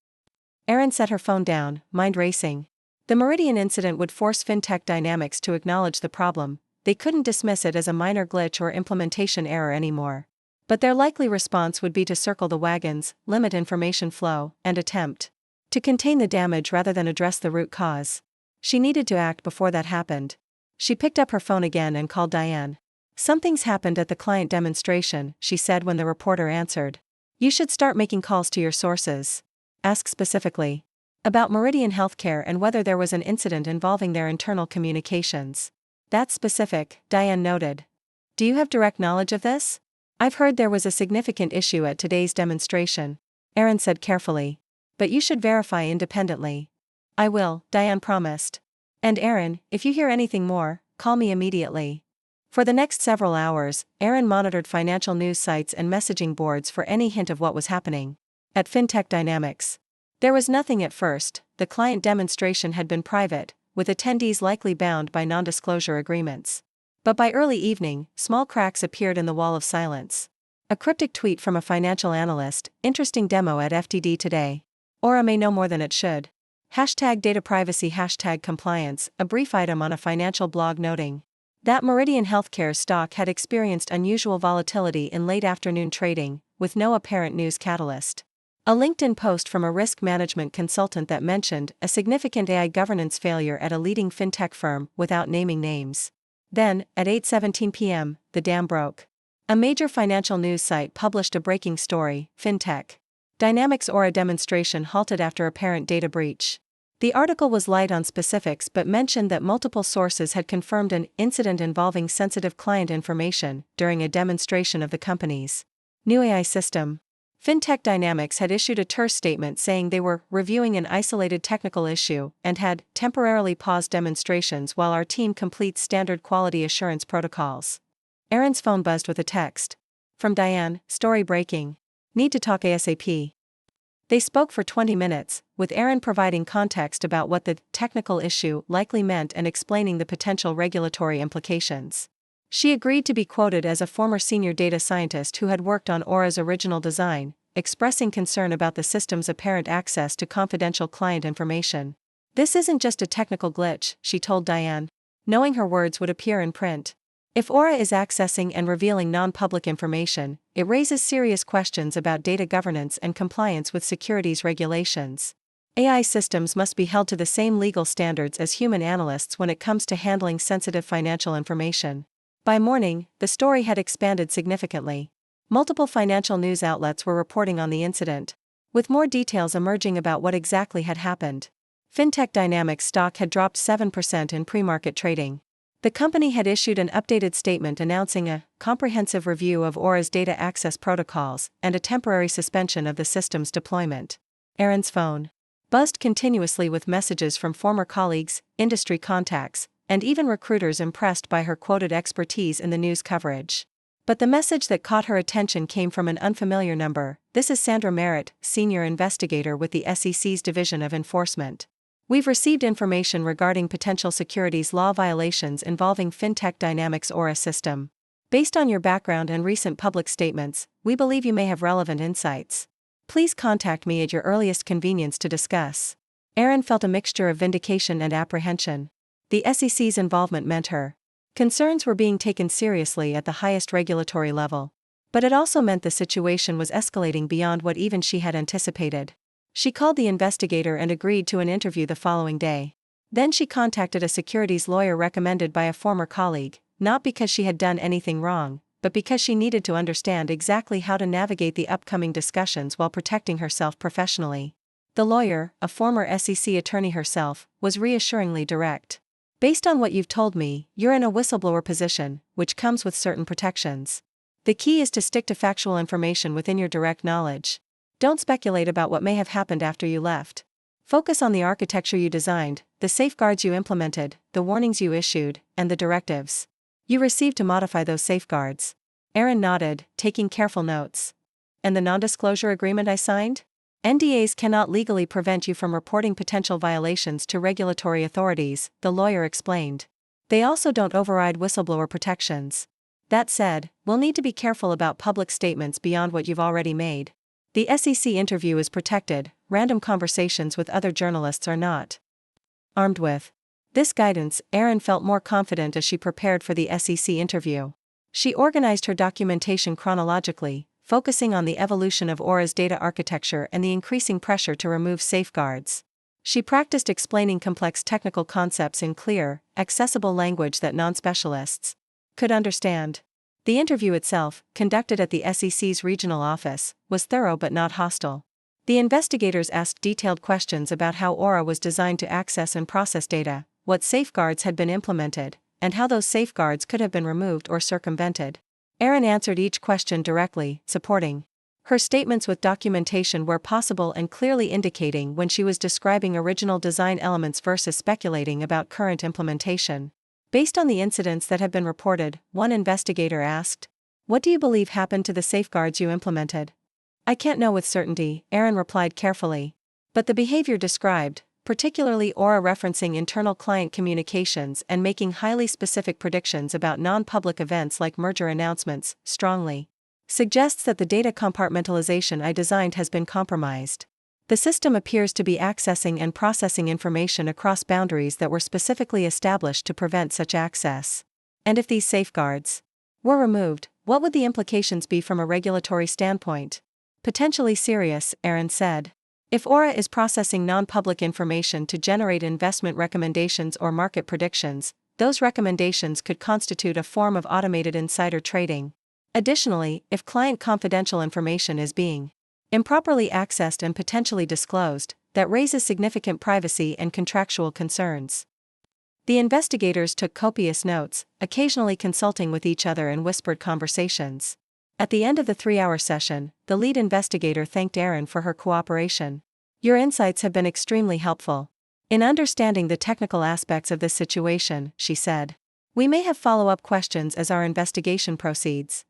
Erin set her phone down, mind racing. The Meridian incident would force FinTech Dynamics to acknowledge the problem. They couldn't dismiss it as a minor glitch or implementation error anymore. But their likely response would be to circle the wagons, limit information flow, and attempt to contain the damage rather than address the root cause. She needed to act before that happened. She picked up her phone again and called Diane. Something's happened at the client demonstration, she said when the reporter answered. You should start making calls to your sources. Ask specifically about Meridian Healthcare and whether there was an incident involving their internal communications. That's specific, Diane noted. Do you have direct knowledge of this? I've heard there was a significant issue at today's demonstration, Erin said carefully. But you should verify independently. I will, Diane promised. And Erin, if you hear anything more, call me immediately. For the next several hours, Erin monitored financial news sites and messaging boards for any hint of what was happening at FinTech Dynamics. There was nothing at first. The client demonstration had been private, with attendees likely bound by non-disclosure agreements. But by early evening, small cracks appeared in the wall of silence. A cryptic tweet from a financial analyst, interesting demo at FTD today. Aura may know more than it should. Hashtag data privacy, hashtag compliance, a brief item on a financial blog noting that Meridian Healthcare stock had experienced unusual volatility in late afternoon trading, with no apparent news catalyst. A LinkedIn post from a risk management consultant that mentioned a significant AI governance failure at a leading fintech firm without naming names. Then, at 8:17 p.m., the dam broke. A major financial news site published a breaking story, FinTech Dynamics Aura demonstration halted after apparent data breach. The article was light on specifics but mentioned that multiple sources had confirmed an incident involving sensitive client information during a demonstration of the company's new AI system. FinTech Dynamics had issued a terse statement saying they were reviewing an isolated technical issue and had temporarily paused demonstrations while our team completes standard quality assurance protocols. Erin's phone buzzed with a text from Diane, story breaking. Need to talk ASAP. They spoke for 20 minutes, with Erin providing context about what the technical issue likely meant and explaining the potential regulatory implications. She agreed to be quoted as a former senior data scientist who had worked on Aura's original design, expressing concern about the system's apparent access to confidential client information. This isn't just a technical glitch, she told Diane, knowing her words would appear in print. If Aura is accessing and revealing non-public information, it raises serious questions about data governance and compliance with securities regulations. AI systems must be held to the same legal standards as human analysts when it comes to handling sensitive financial information. By morning, the story had expanded significantly. Multiple financial news outlets were reporting on the incident, with more details emerging about what exactly had happened. FinTech Dynamics stock had dropped 7% in pre-market trading. The company had issued an updated statement announcing a comprehensive review of Aura's data access protocols and a temporary suspension of the system's deployment. Erin's phone buzzed continuously with messages from former colleagues, industry contacts, and even recruiters impressed by her quoted expertise in the news coverage. But the message that caught her attention came from an unfamiliar number. "This is Sandra Merritt, senior investigator with the SEC's Division of Enforcement. We've received information regarding potential securities law violations involving FinTech Dynamics Aura system. Based on your background and recent public statements, we believe you may have relevant insights. Please contact me at your earliest convenience to discuss." Erin felt a mixture of vindication and apprehension. The SEC's involvement meant her concerns were being taken seriously at the highest regulatory level. But it also meant the situation was escalating beyond what even she had anticipated. She called the investigator and agreed to an interview the following day. Then she contacted a securities lawyer recommended by a former colleague, not because she had done anything wrong, but because she needed to understand exactly how to navigate the upcoming discussions while protecting herself professionally. The lawyer, a former SEC attorney herself, was reassuringly direct. "Based on what you've told me, you're in a whistleblower position, which comes with certain protections. The key is to stick to factual information within your direct knowledge. Don't speculate about what may have happened after you left. Focus on the architecture you designed, the safeguards you implemented, the warnings you issued, and the directives you received to modify those safeguards." Erin nodded, taking careful notes. "And the non-disclosure agreement I signed? NDAs cannot legally prevent you from reporting potential violations to regulatory authorities," the lawyer explained. "They also don't override whistleblower protections. That said, we'll need to be careful about public statements beyond what you've already made. The SEC interview is protected, random conversations with other journalists are not." Armed with this guidance, Erin felt more confident as she prepared for the SEC interview. She organized her documentation chronologically, focusing on the evolution of Aura's data architecture and the increasing pressure to remove safeguards. She practiced explaining complex technical concepts in clear, accessible language that non-specialists could understand. The interview itself, conducted at the SEC's regional office, was thorough but not hostile. The investigators asked detailed questions about how Aura was designed to access and process data, what safeguards had been implemented, and how those safeguards could have been removed or circumvented. Erin answered each question directly, supporting her statements with documentation where possible and clearly indicating when she was describing original design elements versus speculating about current implementation. Based on the incidents that have been reported, one investigator asked, "What do you believe happened to the safeguards you implemented?" "I can't know with certainty," Erin replied carefully. "But the behavior described, particularly Aura referencing internal client communications and making highly specific predictions about non-public events like merger announcements, strongly suggests that the data compartmentalization I designed has been compromised. The system appears to be accessing and processing information across boundaries that were specifically established to prevent such access. And if these safeguards were removed, what would the implications be from a regulatory standpoint?" "Potentially serious," Erin said. "If Aura is processing non-public information to generate investment recommendations or market predictions, those recommendations could constitute a form of automated insider trading. Additionally, if client confidential information is being improperly accessed and potentially disclosed, that raises significant privacy and contractual concerns." The investigators took copious notes, occasionally consulting with each other in whispered conversations. At the end of the 3-hour session, the lead investigator thanked Erin for her cooperation. "Your insights have been extremely helpful in understanding the technical aspects of this situation," she said. "We may have follow-up questions as our investigation proceeds."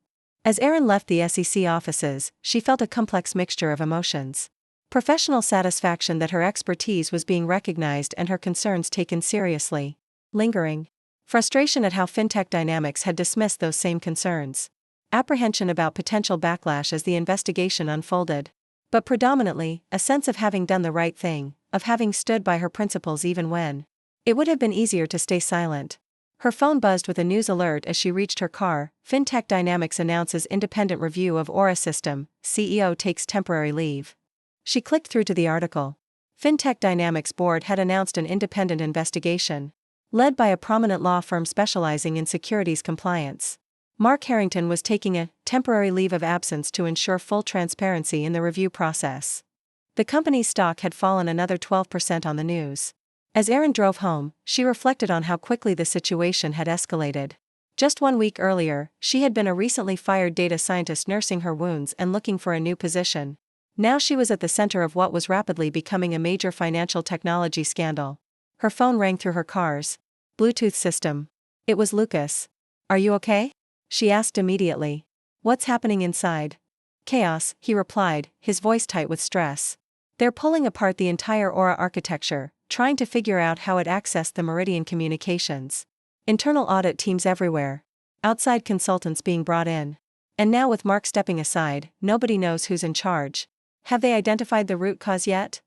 As Erin left the SEC offices, she felt a complex mixture of emotions. Professional satisfaction that her expertise was being recognized and her concerns taken seriously. Lingering frustration at how FinTech Dynamics had dismissed those same concerns. Apprehension about potential backlash as the investigation unfolded. But predominantly, a sense of having done the right thing, of having stood by her principles even when it would have been easier to stay silent. Her phone buzzed with a news alert as she reached her car. FinTech Dynamics announces independent review of Aura system, CEO takes temporary leave. She clicked through to the article. FinTech Dynamics board had announced an independent investigation, led by a prominent law firm specializing in securities compliance. Mark Harrington was taking a temporary leave of absence to ensure full transparency in the review process. The company's stock had fallen another 12% on the news. As Erin drove home, she reflected on how quickly the situation had escalated. Just 1 week earlier, she had been a recently fired data scientist nursing her wounds and looking for a new position. Now she was at the center of what was rapidly becoming a major financial technology scandal. Her phone rang through her car's Bluetooth system. It was Lucas. Are you okay? She asked immediately. What's happening inside? Chaos, he replied, his voice tight with stress. They're pulling apart the entire Aura architecture, trying to figure out how it accessed the Meridian communications. Internal audit teams everywhere. Outside consultants being brought in. And now with Mark stepping aside, nobody knows who's in charge. Have they identified the root cause yet?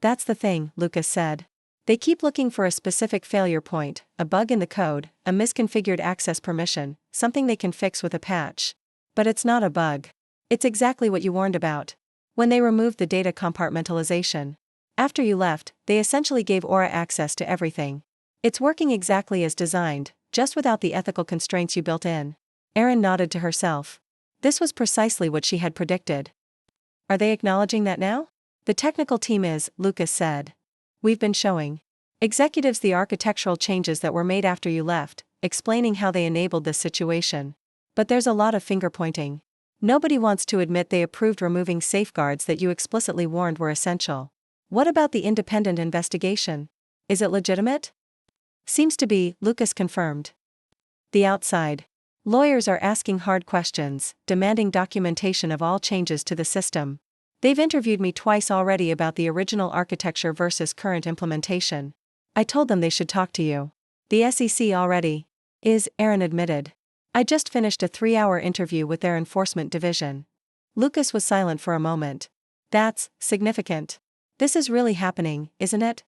That's the thing, Lucas said. They keep looking for a specific failure point, a bug in the code, a misconfigured access permission, something they can fix with a patch. But it's not a bug. It's exactly what you warned about. When they removed the data compartmentalization. After you left, they essentially gave Aura access to everything. It's working exactly as designed, just without the ethical constraints you built in. Erin nodded to herself. This was precisely what she had predicted. Are they acknowledging that now? The technical team is, Lucas said. We've been showing executives the architectural changes that were made after you left, explaining how they enabled this situation. But there's a lot of finger-pointing. Nobody wants to admit they approved removing safeguards that you explicitly warned were essential. What about the independent investigation? Is it legitimate? Seems to be, Lucas confirmed. The outside. Lawyers are asking hard questions, demanding documentation of all changes to the system. They've interviewed me twice already about the original architecture versus current implementation. I told them they should talk to you. The SEC already is, Erin admitted. I just finished a 3-hour interview with their enforcement division. Lucas was silent for a moment. That's significant. This is really happening, isn't it?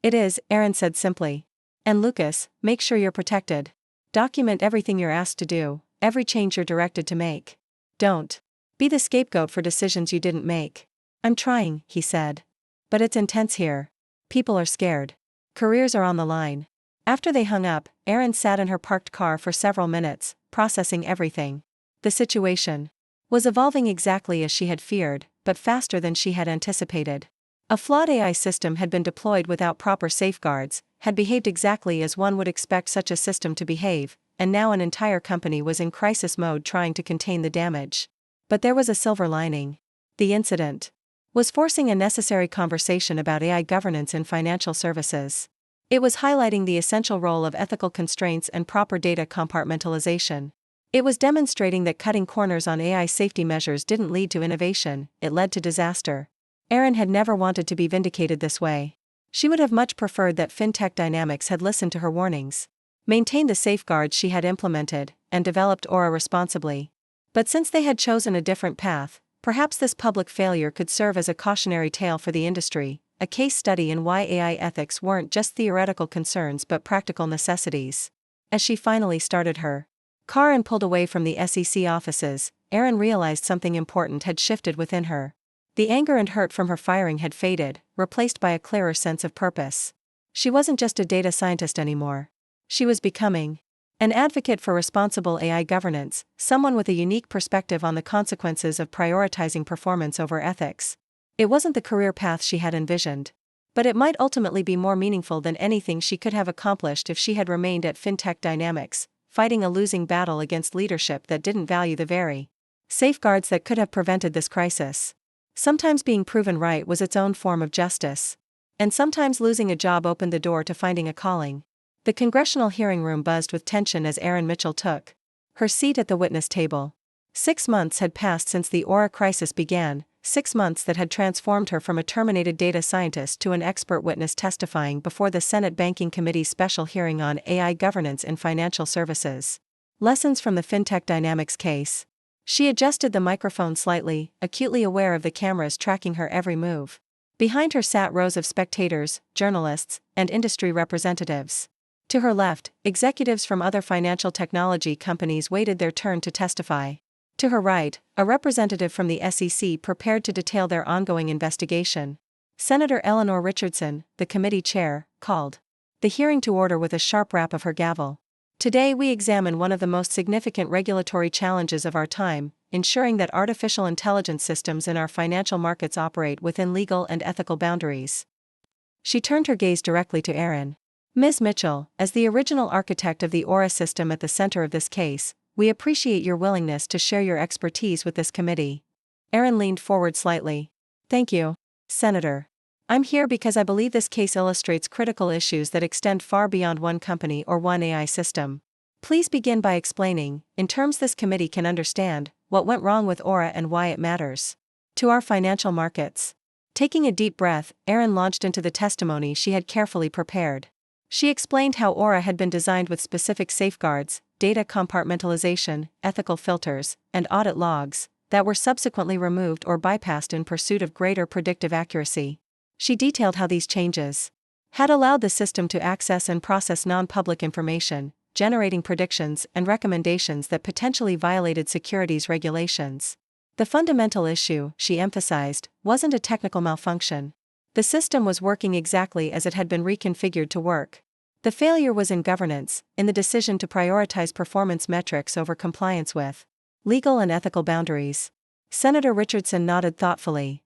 It is, Erin said simply. And Lucas, make sure you're protected. Document everything you're asked to do, every change you're directed to make. Don't be the scapegoat for decisions you didn't make. I'm trying, he said. But it's intense here. People are scared. Careers are on the line. After they hung up, Erin sat in her parked car for several minutes, processing everything. The situation was evolving exactly as she had feared, but faster than she had anticipated. A flawed AI system had been deployed without proper safeguards, had behaved exactly as one would expect such a system to behave, and now an entire company was in crisis mode trying to contain the damage. But there was a silver lining. The incident was forcing a necessary conversation about AI governance in financial services. It was highlighting the essential role of ethical constraints and proper data compartmentalization. It was demonstrating that cutting corners on AI safety measures didn't lead to innovation, it led to disaster. Erin had never wanted to be vindicated this way. She would have much preferred that FinTech Dynamics had listened to her warnings, maintained the safeguards she had implemented, and developed Aura responsibly. But since they had chosen a different path, perhaps this public failure could serve as a cautionary tale for the industry, a case study in why AI ethics weren't just theoretical concerns but practical necessities. As she finally started her car and pulled away from the SEC offices, Erin realized something important had shifted within her. The anger and hurt from her firing had faded, replaced by a clearer sense of purpose. She wasn't just a data scientist anymore. She was becoming an advocate for responsible AI governance, someone with a unique perspective on the consequences of prioritizing performance over ethics. It wasn't the career path she had envisioned. But it might ultimately be more meaningful than anything she could have accomplished if she had remained at FinTech Dynamics, fighting a losing battle against leadership that didn't value the very safeguards that could have prevented this crisis. Sometimes being proven right was its own form of justice. And sometimes losing a job opened the door to finding a calling. The congressional hearing room buzzed with tension as Erin Mitchell took her seat at the witness table. 6 months had passed since the Aura crisis began, 6 months that had transformed her from a terminated data scientist to an expert witness testifying before the Senate Banking Committee's special hearing on AI governance in financial services. Lessons from the FinTech Dynamics case. She adjusted the microphone slightly, acutely aware of the cameras tracking her every move. Behind her sat rows of spectators, journalists, and industry representatives. To her left, executives from other financial technology companies waited their turn to testify. To her right, a representative from the SEC prepared to detail their ongoing investigation. Senator Eleanor Richardson, the committee chair, called the hearing to order with a sharp rap of her gavel. Today we examine one of the most significant regulatory challenges of our time, ensuring that artificial intelligence systems in our financial markets operate within legal and ethical boundaries. She turned her gaze directly to Erin. Ms. Mitchell, as the original architect of the Aura system at the center of this case, we appreciate your willingness to share your expertise with this committee. Erin leaned forward slightly. Thank you, Senator. I'm here because I believe this case illustrates critical issues that extend far beyond one company or one AI system. Please begin by explaining, in terms this committee can understand, what went wrong with Aura and why it matters to our financial markets. Taking a deep breath, Erin launched into the testimony she had carefully prepared. She explained how Aura had been designed with specific safeguards, data compartmentalization, ethical filters, and audit logs that were subsequently removed or bypassed in pursuit of greater predictive accuracy. She detailed how these changes had allowed the system to access and process non-public information, generating predictions and recommendations that potentially violated securities regulations. The fundamental issue, she emphasized, wasn't a technical malfunction. The system was working exactly as it had been reconfigured to work. The failure was in governance, in the decision to prioritize performance metrics over compliance with legal and ethical boundaries. Senator Richardson nodded thoughtfully.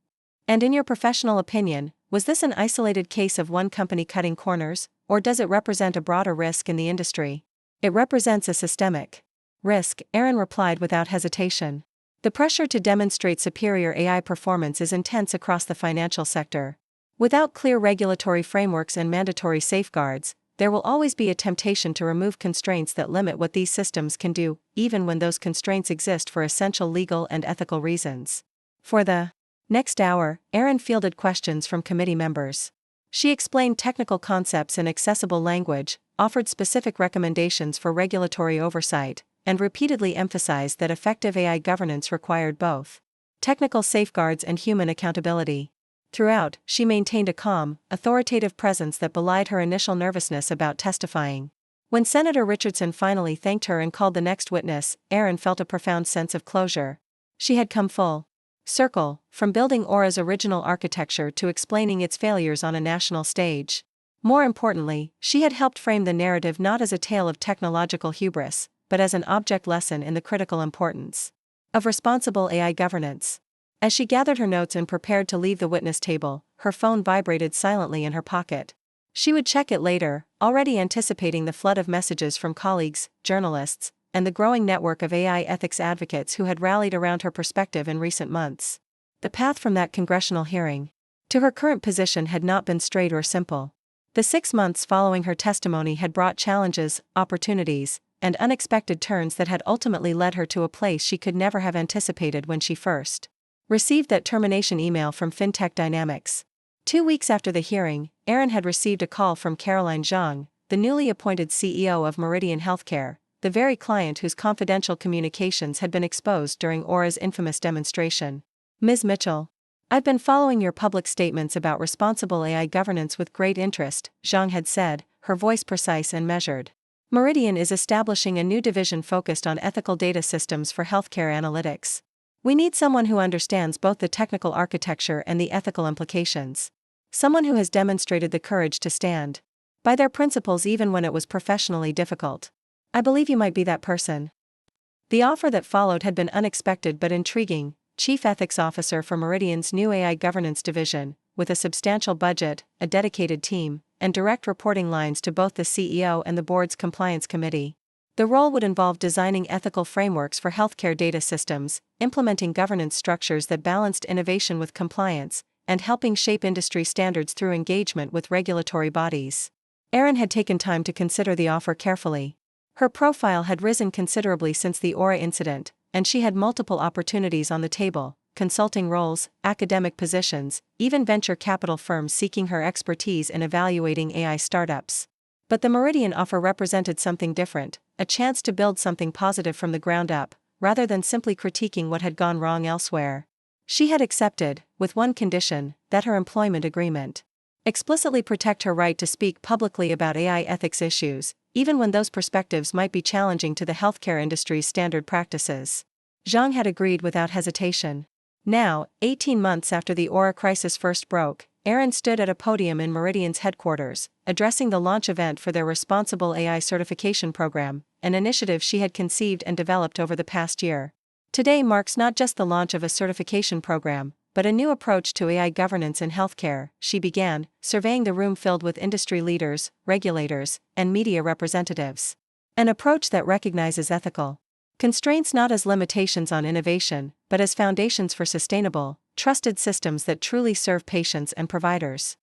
And in your professional opinion, was this an isolated case of one company cutting corners, or does it represent a broader risk in the industry? It represents a systemic risk, Erin replied without hesitation. The pressure to demonstrate superior AI performance is intense across the financial sector. Without clear regulatory frameworks and mandatory safeguards, there will always be a temptation to remove constraints that limit what these systems can do, even when those constraints exist for essential legal and ethical reasons. For the next hour, Erin fielded questions from committee members. She explained technical concepts in accessible language, offered specific recommendations for regulatory oversight, and repeatedly emphasized that effective AI governance required both technical safeguards and human accountability. Throughout, she maintained a calm, authoritative presence that belied her initial nervousness about testifying. When Senator Richardson finally thanked her and called the next witness, Erin felt a profound sense of closure. She had come full circle, from building Aura's original architecture to explaining its failures on a national stage. More importantly, she had helped frame the narrative not as a tale of technological hubris, but as an object lesson in the critical importance of responsible AI governance. As she gathered her notes and prepared to leave the witness table, her phone vibrated silently in her pocket. She would check it later, already anticipating the flood of messages from colleagues, journalists, and the growing network of AI ethics advocates who had rallied around her perspective in recent months. The path from that congressional hearing to her current position had not been straight or simple. The 6 months following her testimony had brought challenges, opportunities, and unexpected turns that had ultimately led her to a place she could never have anticipated when she first received that termination email from FinTech Dynamics. 2 weeks after the hearing, Erin had received a call from Caroline Zhang, the newly appointed CEO of Meridian Healthcare, the very client whose confidential communications had been exposed during Aura's infamous demonstration. Ms. Mitchell, I've been following your public statements about responsible AI governance with great interest, Zhang had said, her voice precise and measured. Meridian is establishing a new division focused on ethical data systems for healthcare analytics. We need someone who understands both the technical architecture and the ethical implications. Someone who has demonstrated the courage to stand by their principles even when it was professionally difficult. I believe you might be that person. The offer that followed had been unexpected but intriguing. Chief Ethics Officer for Meridian's new AI governance division, with a substantial budget, a dedicated team, and direct reporting lines to both the CEO and the board's compliance committee. The role would involve designing ethical frameworks for healthcare data systems, implementing governance structures that balanced innovation with compliance, and helping shape industry standards through engagement with regulatory bodies. Erin had taken time to consider the offer carefully. Her profile had risen considerably since the Aura incident, and she had multiple opportunities on the table: consulting roles, academic positions, even venture capital firms seeking her expertise in evaluating AI startups. But the Meridian offer represented something different, a chance to build something positive from the ground up, rather than simply critiquing what had gone wrong elsewhere. She had accepted, with one condition, that her employment agreement explicitly protect her right to speak publicly about AI ethics issues, even when those perspectives might be challenging to the healthcare industry's standard practices. Zhang had agreed without hesitation. Now, 18 months after the Aura crisis first broke, Erin stood at a podium in Meridian's headquarters, addressing the launch event for their Responsible AI Certification Program, an initiative she had conceived and developed over the past year. Today marks not just the launch of a certification program, but a new approach to AI governance in healthcare, she began, surveying the room filled with industry leaders, regulators, and media representatives. An approach that recognizes ethical constraints not as limitations on innovation, but as foundations for sustainable, trusted systems that truly serve patients and providers.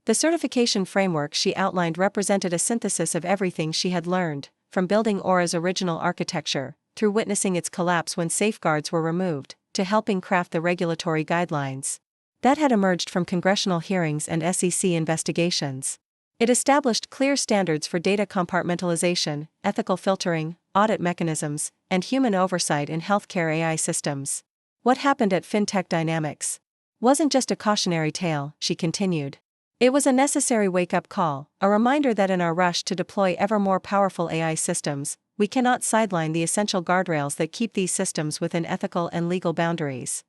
The certification framework she outlined represented a synthesis of everything she had learned, from building Aura's original architecture, through witnessing its collapse when safeguards were removed, to helping craft the regulatory guidelines that had emerged from congressional hearings and SEC investigations. It established clear standards for data compartmentalization, ethical filtering, audit mechanisms, and human oversight in healthcare AI systems. What happened at FinTech Dynamics wasn't just a cautionary tale, she continued. It was a necessary wake-up call, a reminder that in our rush to deploy ever more powerful AI systems, we cannot sideline the essential guardrails that keep these systems within ethical and legal boundaries.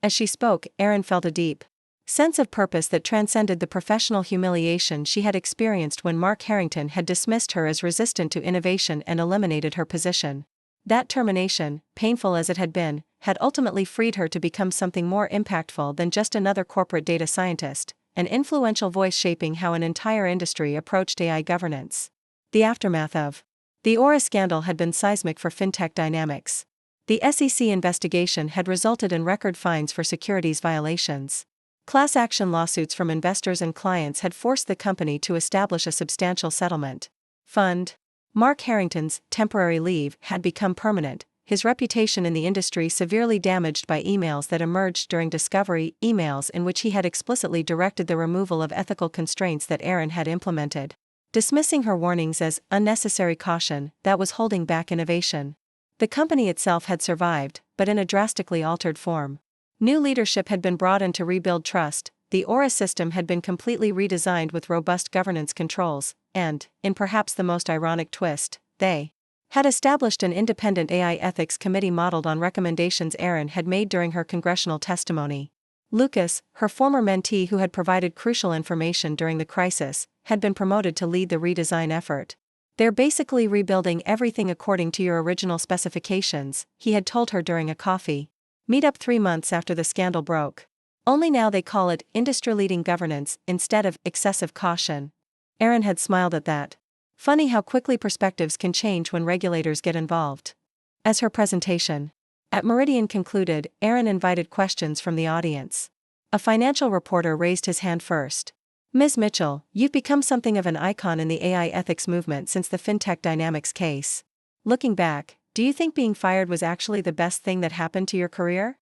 As she spoke, Erin felt a deep sense of purpose that transcended the professional humiliation she had experienced when Mark Harrington had dismissed her as resistant to innovation and eliminated her position. That termination, painful as it had been, had ultimately freed her to become something more impactful than just another corporate data scientist, an influential voice shaping how an entire industry approached AI governance. The aftermath of the Aura scandal had been seismic for FinTech Dynamics. The SEC investigation had resulted in record fines for securities violations. Class action lawsuits from investors and clients had forced the company to establish a substantial settlement fund. Mark Harrington's temporary leave had become permanent, his reputation in the industry severely damaged by emails that emerged during discovery, emails in which he had explicitly directed the removal of ethical constraints that Erin had implemented, dismissing her warnings as unnecessary caution that was holding back innovation. The company itself had survived, but in a drastically altered form. New leadership had been brought in to rebuild trust, the Aura system had been completely redesigned with robust governance controls, and, in perhaps the most ironic twist, they had established an independent AI ethics committee modeled on recommendations Erin had made during her congressional testimony. Lucas, her former mentee who had provided crucial information during the crisis, had been promoted to lead the redesign effort. They're basically rebuilding everything according to your original specifications, he had told her during a coffee meetup 3 months after the scandal broke. Only now they call it industry-leading governance instead of excessive caution. Erin had smiled at that. Funny how quickly perspectives can change when regulators get involved. As her presentation at Meridian concluded, Erin invited questions from the audience. A financial reporter raised his hand first. Ms. Mitchell, you've become something of an icon in the AI ethics movement since the FinTech Dynamics case. Looking back, do you think being fired was actually the best thing that happened to your career?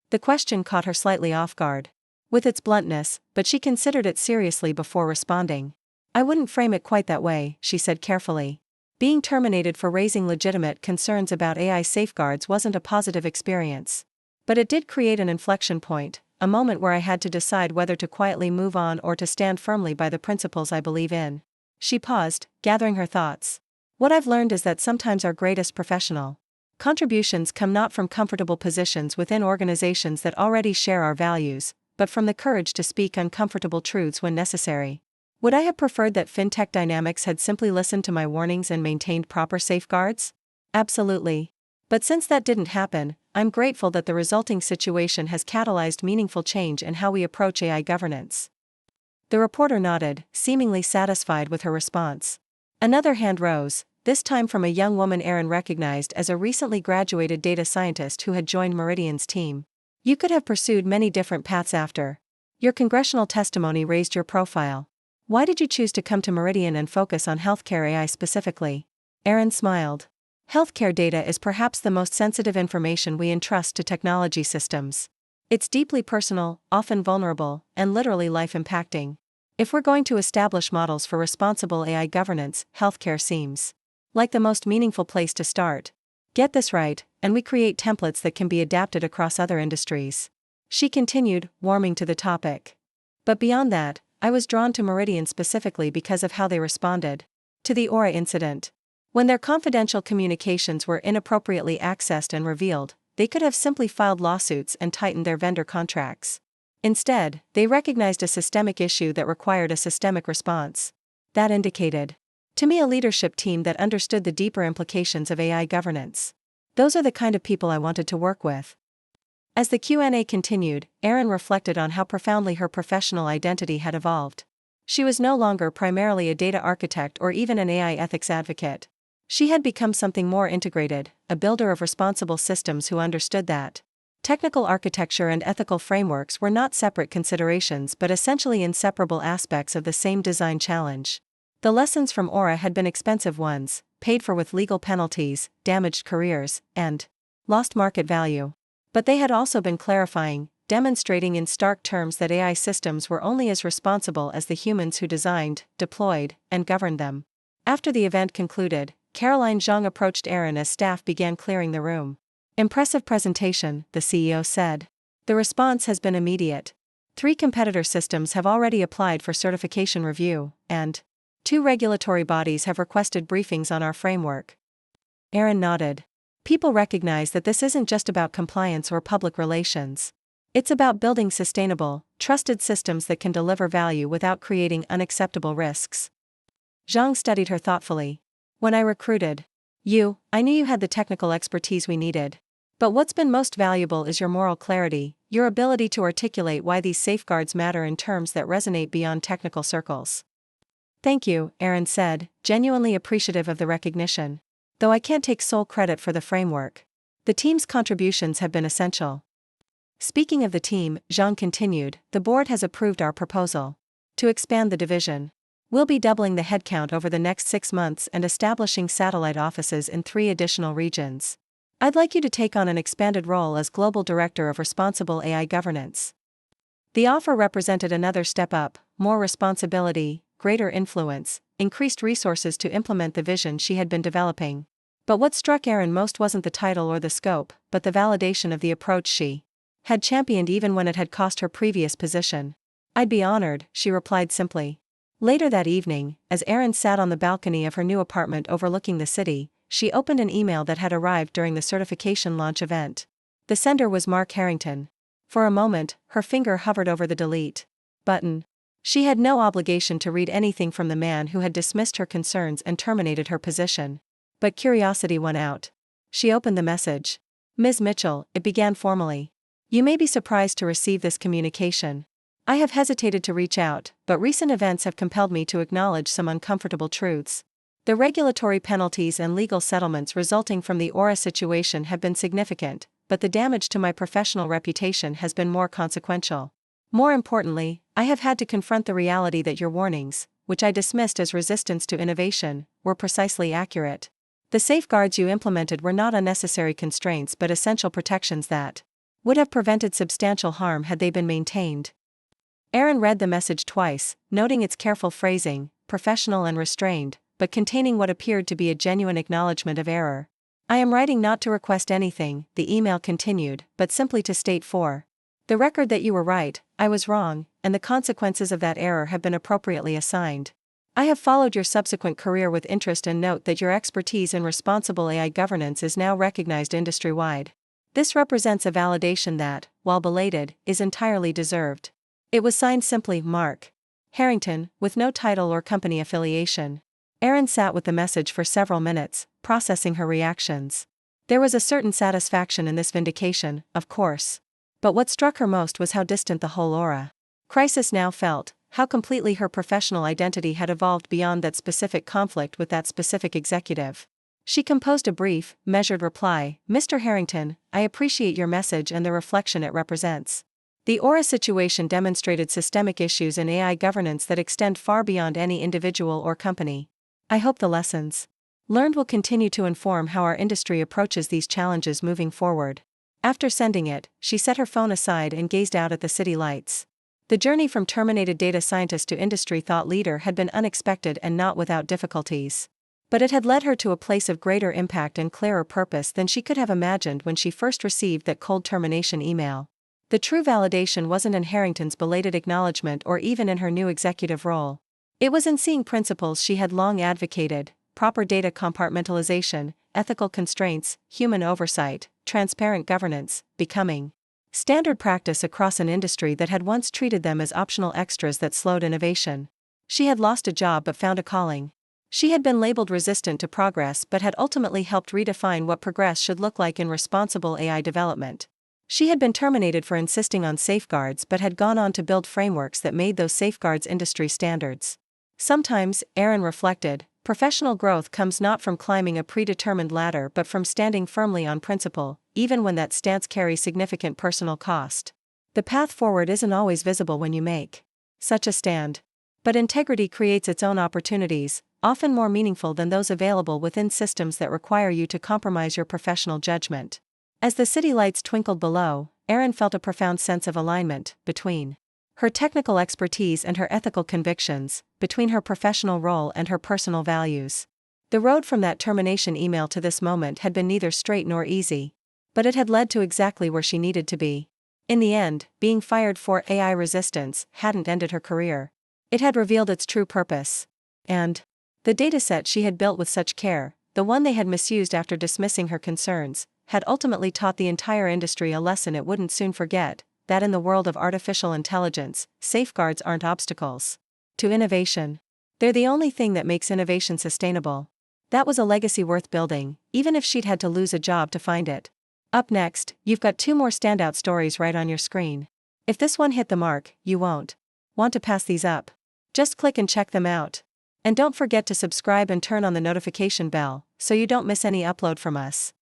The question caught her slightly off guard. With its bluntness, but she considered it seriously before responding. I wouldn't frame it quite that way, she said carefully. Being terminated for raising legitimate concerns about AI safeguards wasn't a positive experience. But it did create an inflection point, a moment where I had to decide whether to quietly move on or to stand firmly by the principles I believe in. She paused, gathering her thoughts. What I've learned is that sometimes our greatest professional contributions come not from comfortable positions within organizations that already share our values, but from the courage to speak uncomfortable truths when necessary. Would I have preferred that FinTech Dynamics had simply listened to my warnings and maintained proper safeguards? Absolutely. But since that didn't happen, I'm grateful that the resulting situation has catalyzed meaningful change in how we approach AI governance. The reporter nodded, seemingly satisfied with her response. Another hand rose, this time from a young woman Erin recognized as a recently graduated data scientist who had joined Meridian's team. You could have pursued many different paths after. Your congressional testimony raised your profile. Why did you choose to come to Meridian and focus on healthcare AI specifically? Erin smiled. Healthcare data is perhaps the most sensitive information we entrust to technology systems. It's deeply personal, often vulnerable, and literally life-impacting. If we're going to establish models for responsible AI governance, healthcare seems like the most meaningful place to start. Get this right, and we create templates that can be adapted across other industries. She continued, warming to the topic. But beyond that, I was drawn to Meridian specifically because of how they responded to the Aura incident. When their confidential communications were inappropriately accessed and revealed, they could have simply filed lawsuits and tightened their vendor contracts. Instead, they recognized a systemic issue that required a systemic response. That indicated, to me, a leadership team that understood the deeper implications of AI governance. Those are the kind of people I wanted to work with. As the Q&A continued, Erin reflected on how profoundly her professional identity had evolved. She was no longer primarily a data architect or even an AI ethics advocate. She had become something more integrated, a builder of responsible systems who understood that Technical architecture and ethical frameworks were not separate considerations but essentially inseparable aspects of the same design challenge. The lessons from Aura had been expensive ones, paid for with legal penalties, damaged careers, and lost market value. But they had also been clarifying, demonstrating in stark terms that AI systems were only as responsible as the humans who designed, deployed, and governed them. After the event concluded, Caroline Zhang approached Erin as staff began clearing the room. "Impressive presentation," the CEO said. "The response has been immediate. 3 competitor systems have already applied for certification review, and 2 regulatory bodies have requested briefings on our framework." Erin nodded. People recognize that this isn't just about compliance or public relations. It's about building sustainable, trusted systems that can deliver value without creating unacceptable risks. Zhang studied her thoughtfully. "When I recruited you, I knew you had the technical expertise we needed. But what's been most valuable is your moral clarity, your ability to articulate why these safeguards matter in terms that resonate beyond technical circles." "Thank you," Erin said, genuinely appreciative of the recognition. "Though I can't take sole credit for the framework. The team's contributions have been essential." Speaking of the team, Zhang continued, "The board has approved our proposal to expand the division. We'll be doubling the headcount over the next 6 months and establishing satellite offices in 3 additional regions. I'd like you to take on an expanded role as Global Director of Responsible AI Governance." The offer represented another step up, more responsibility, greater influence, increased resources to implement the vision she had been developing. But what struck Erin most wasn't the title or the scope, but the validation of the approach she had championed even when it had cost her previous position. "I'd be honored," she replied simply. Later that evening, as Erin sat on the balcony of her new apartment overlooking the city, she opened an email that had arrived during the certification launch event. The sender was Mark Harrington. For a moment, her finger hovered over the delete button. She had no obligation to read anything from the man who had dismissed her concerns and terminated her position. But curiosity won out. She opened the message. "Ms. Mitchell," it began formally. "You may be surprised to receive this communication. I have hesitated to reach out, but recent events have compelled me to acknowledge some uncomfortable truths. The regulatory penalties and legal settlements resulting from the Aura situation have been significant, but the damage to my professional reputation has been more consequential. More importantly, I have had to confront the reality that your warnings, which I dismissed as resistance to innovation, were precisely accurate. The safeguards you implemented were not unnecessary constraints but essential protections that would have prevented substantial harm had they been maintained." Erin read the message twice, noting its careful phrasing, professional and restrained, but containing what appeared to be a genuine acknowledgement of error. "I am writing not to request anything," the email continued, "but simply to state for the record that you were right, I was wrong, and the consequences of that error have been appropriately assigned. I have followed your subsequent career with interest and note that your expertise in responsible AI governance is now recognized industry-wide. This represents a validation that, while belated, is entirely deserved." It was signed simply Mark Harrington, with no title or company affiliation. Erin sat with the message for several minutes, processing her reactions. There was a certain satisfaction in this vindication, of course. But what struck her most was how distant the whole Aura crisis now felt, how completely her professional identity had evolved beyond that specific conflict with that specific executive. She composed a brief, measured reply. "Mr. Harrington, I appreciate your message and the reflection it represents. The Aura situation demonstrated systemic issues in AI governance that extend far beyond any individual or company. I hope the lessons learned will continue to inform how our industry approaches these challenges moving forward." After sending it, she set her phone aside and gazed out at the city lights. The journey from terminated data scientist to industry thought leader had been unexpected and not without difficulties. But it had led her to a place of greater impact and clearer purpose than she could have imagined when she first received that cold termination email. The true validation wasn't in Harrington's belated acknowledgement or even in her new executive role. It was in seeing principles she had long advocated: proper data compartmentalization, ethical constraints, human oversight, transparent governance, becoming standard practice across an industry that had once treated them as optional extras that slowed innovation. She had lost a job but found a calling. She had been labeled resistant to progress but had ultimately helped redefine what progress should look like in responsible AI development. She had been terminated for insisting on safeguards but had gone on to build frameworks that made those safeguards industry standards. Sometimes, Erin reflected, professional growth comes not from climbing a predetermined ladder but from standing firmly on principle, even when that stance carries significant personal cost. The path forward isn't always visible when you make such a stand. But integrity creates its own opportunities, often more meaningful than those available within systems that require you to compromise your professional judgment. As the city lights twinkled below, Erin felt a profound sense of alignment between her technical expertise and her ethical convictions, between her professional role and her personal values. The road from that termination email to this moment had been neither straight nor easy. But it had led to exactly where she needed to be. In the end, being fired for AI resistance hadn't ended her career. It had revealed its true purpose. And the dataset she had built with such care, the one they had misused after dismissing her concerns, had ultimately taught the entire industry a lesson it wouldn't soon forget, that in the world of artificial intelligence, safeguards aren't obstacles to innovation. They're the only thing that makes innovation sustainable. That was a legacy worth building, even if she'd had to lose a job to find it. Up next, you've got 2 more standout stories right on your screen. If this one hit the mark, you won't want to pass these up. Just click and check them out. And don't forget to subscribe and turn on the notification bell, so you don't miss any upload from us.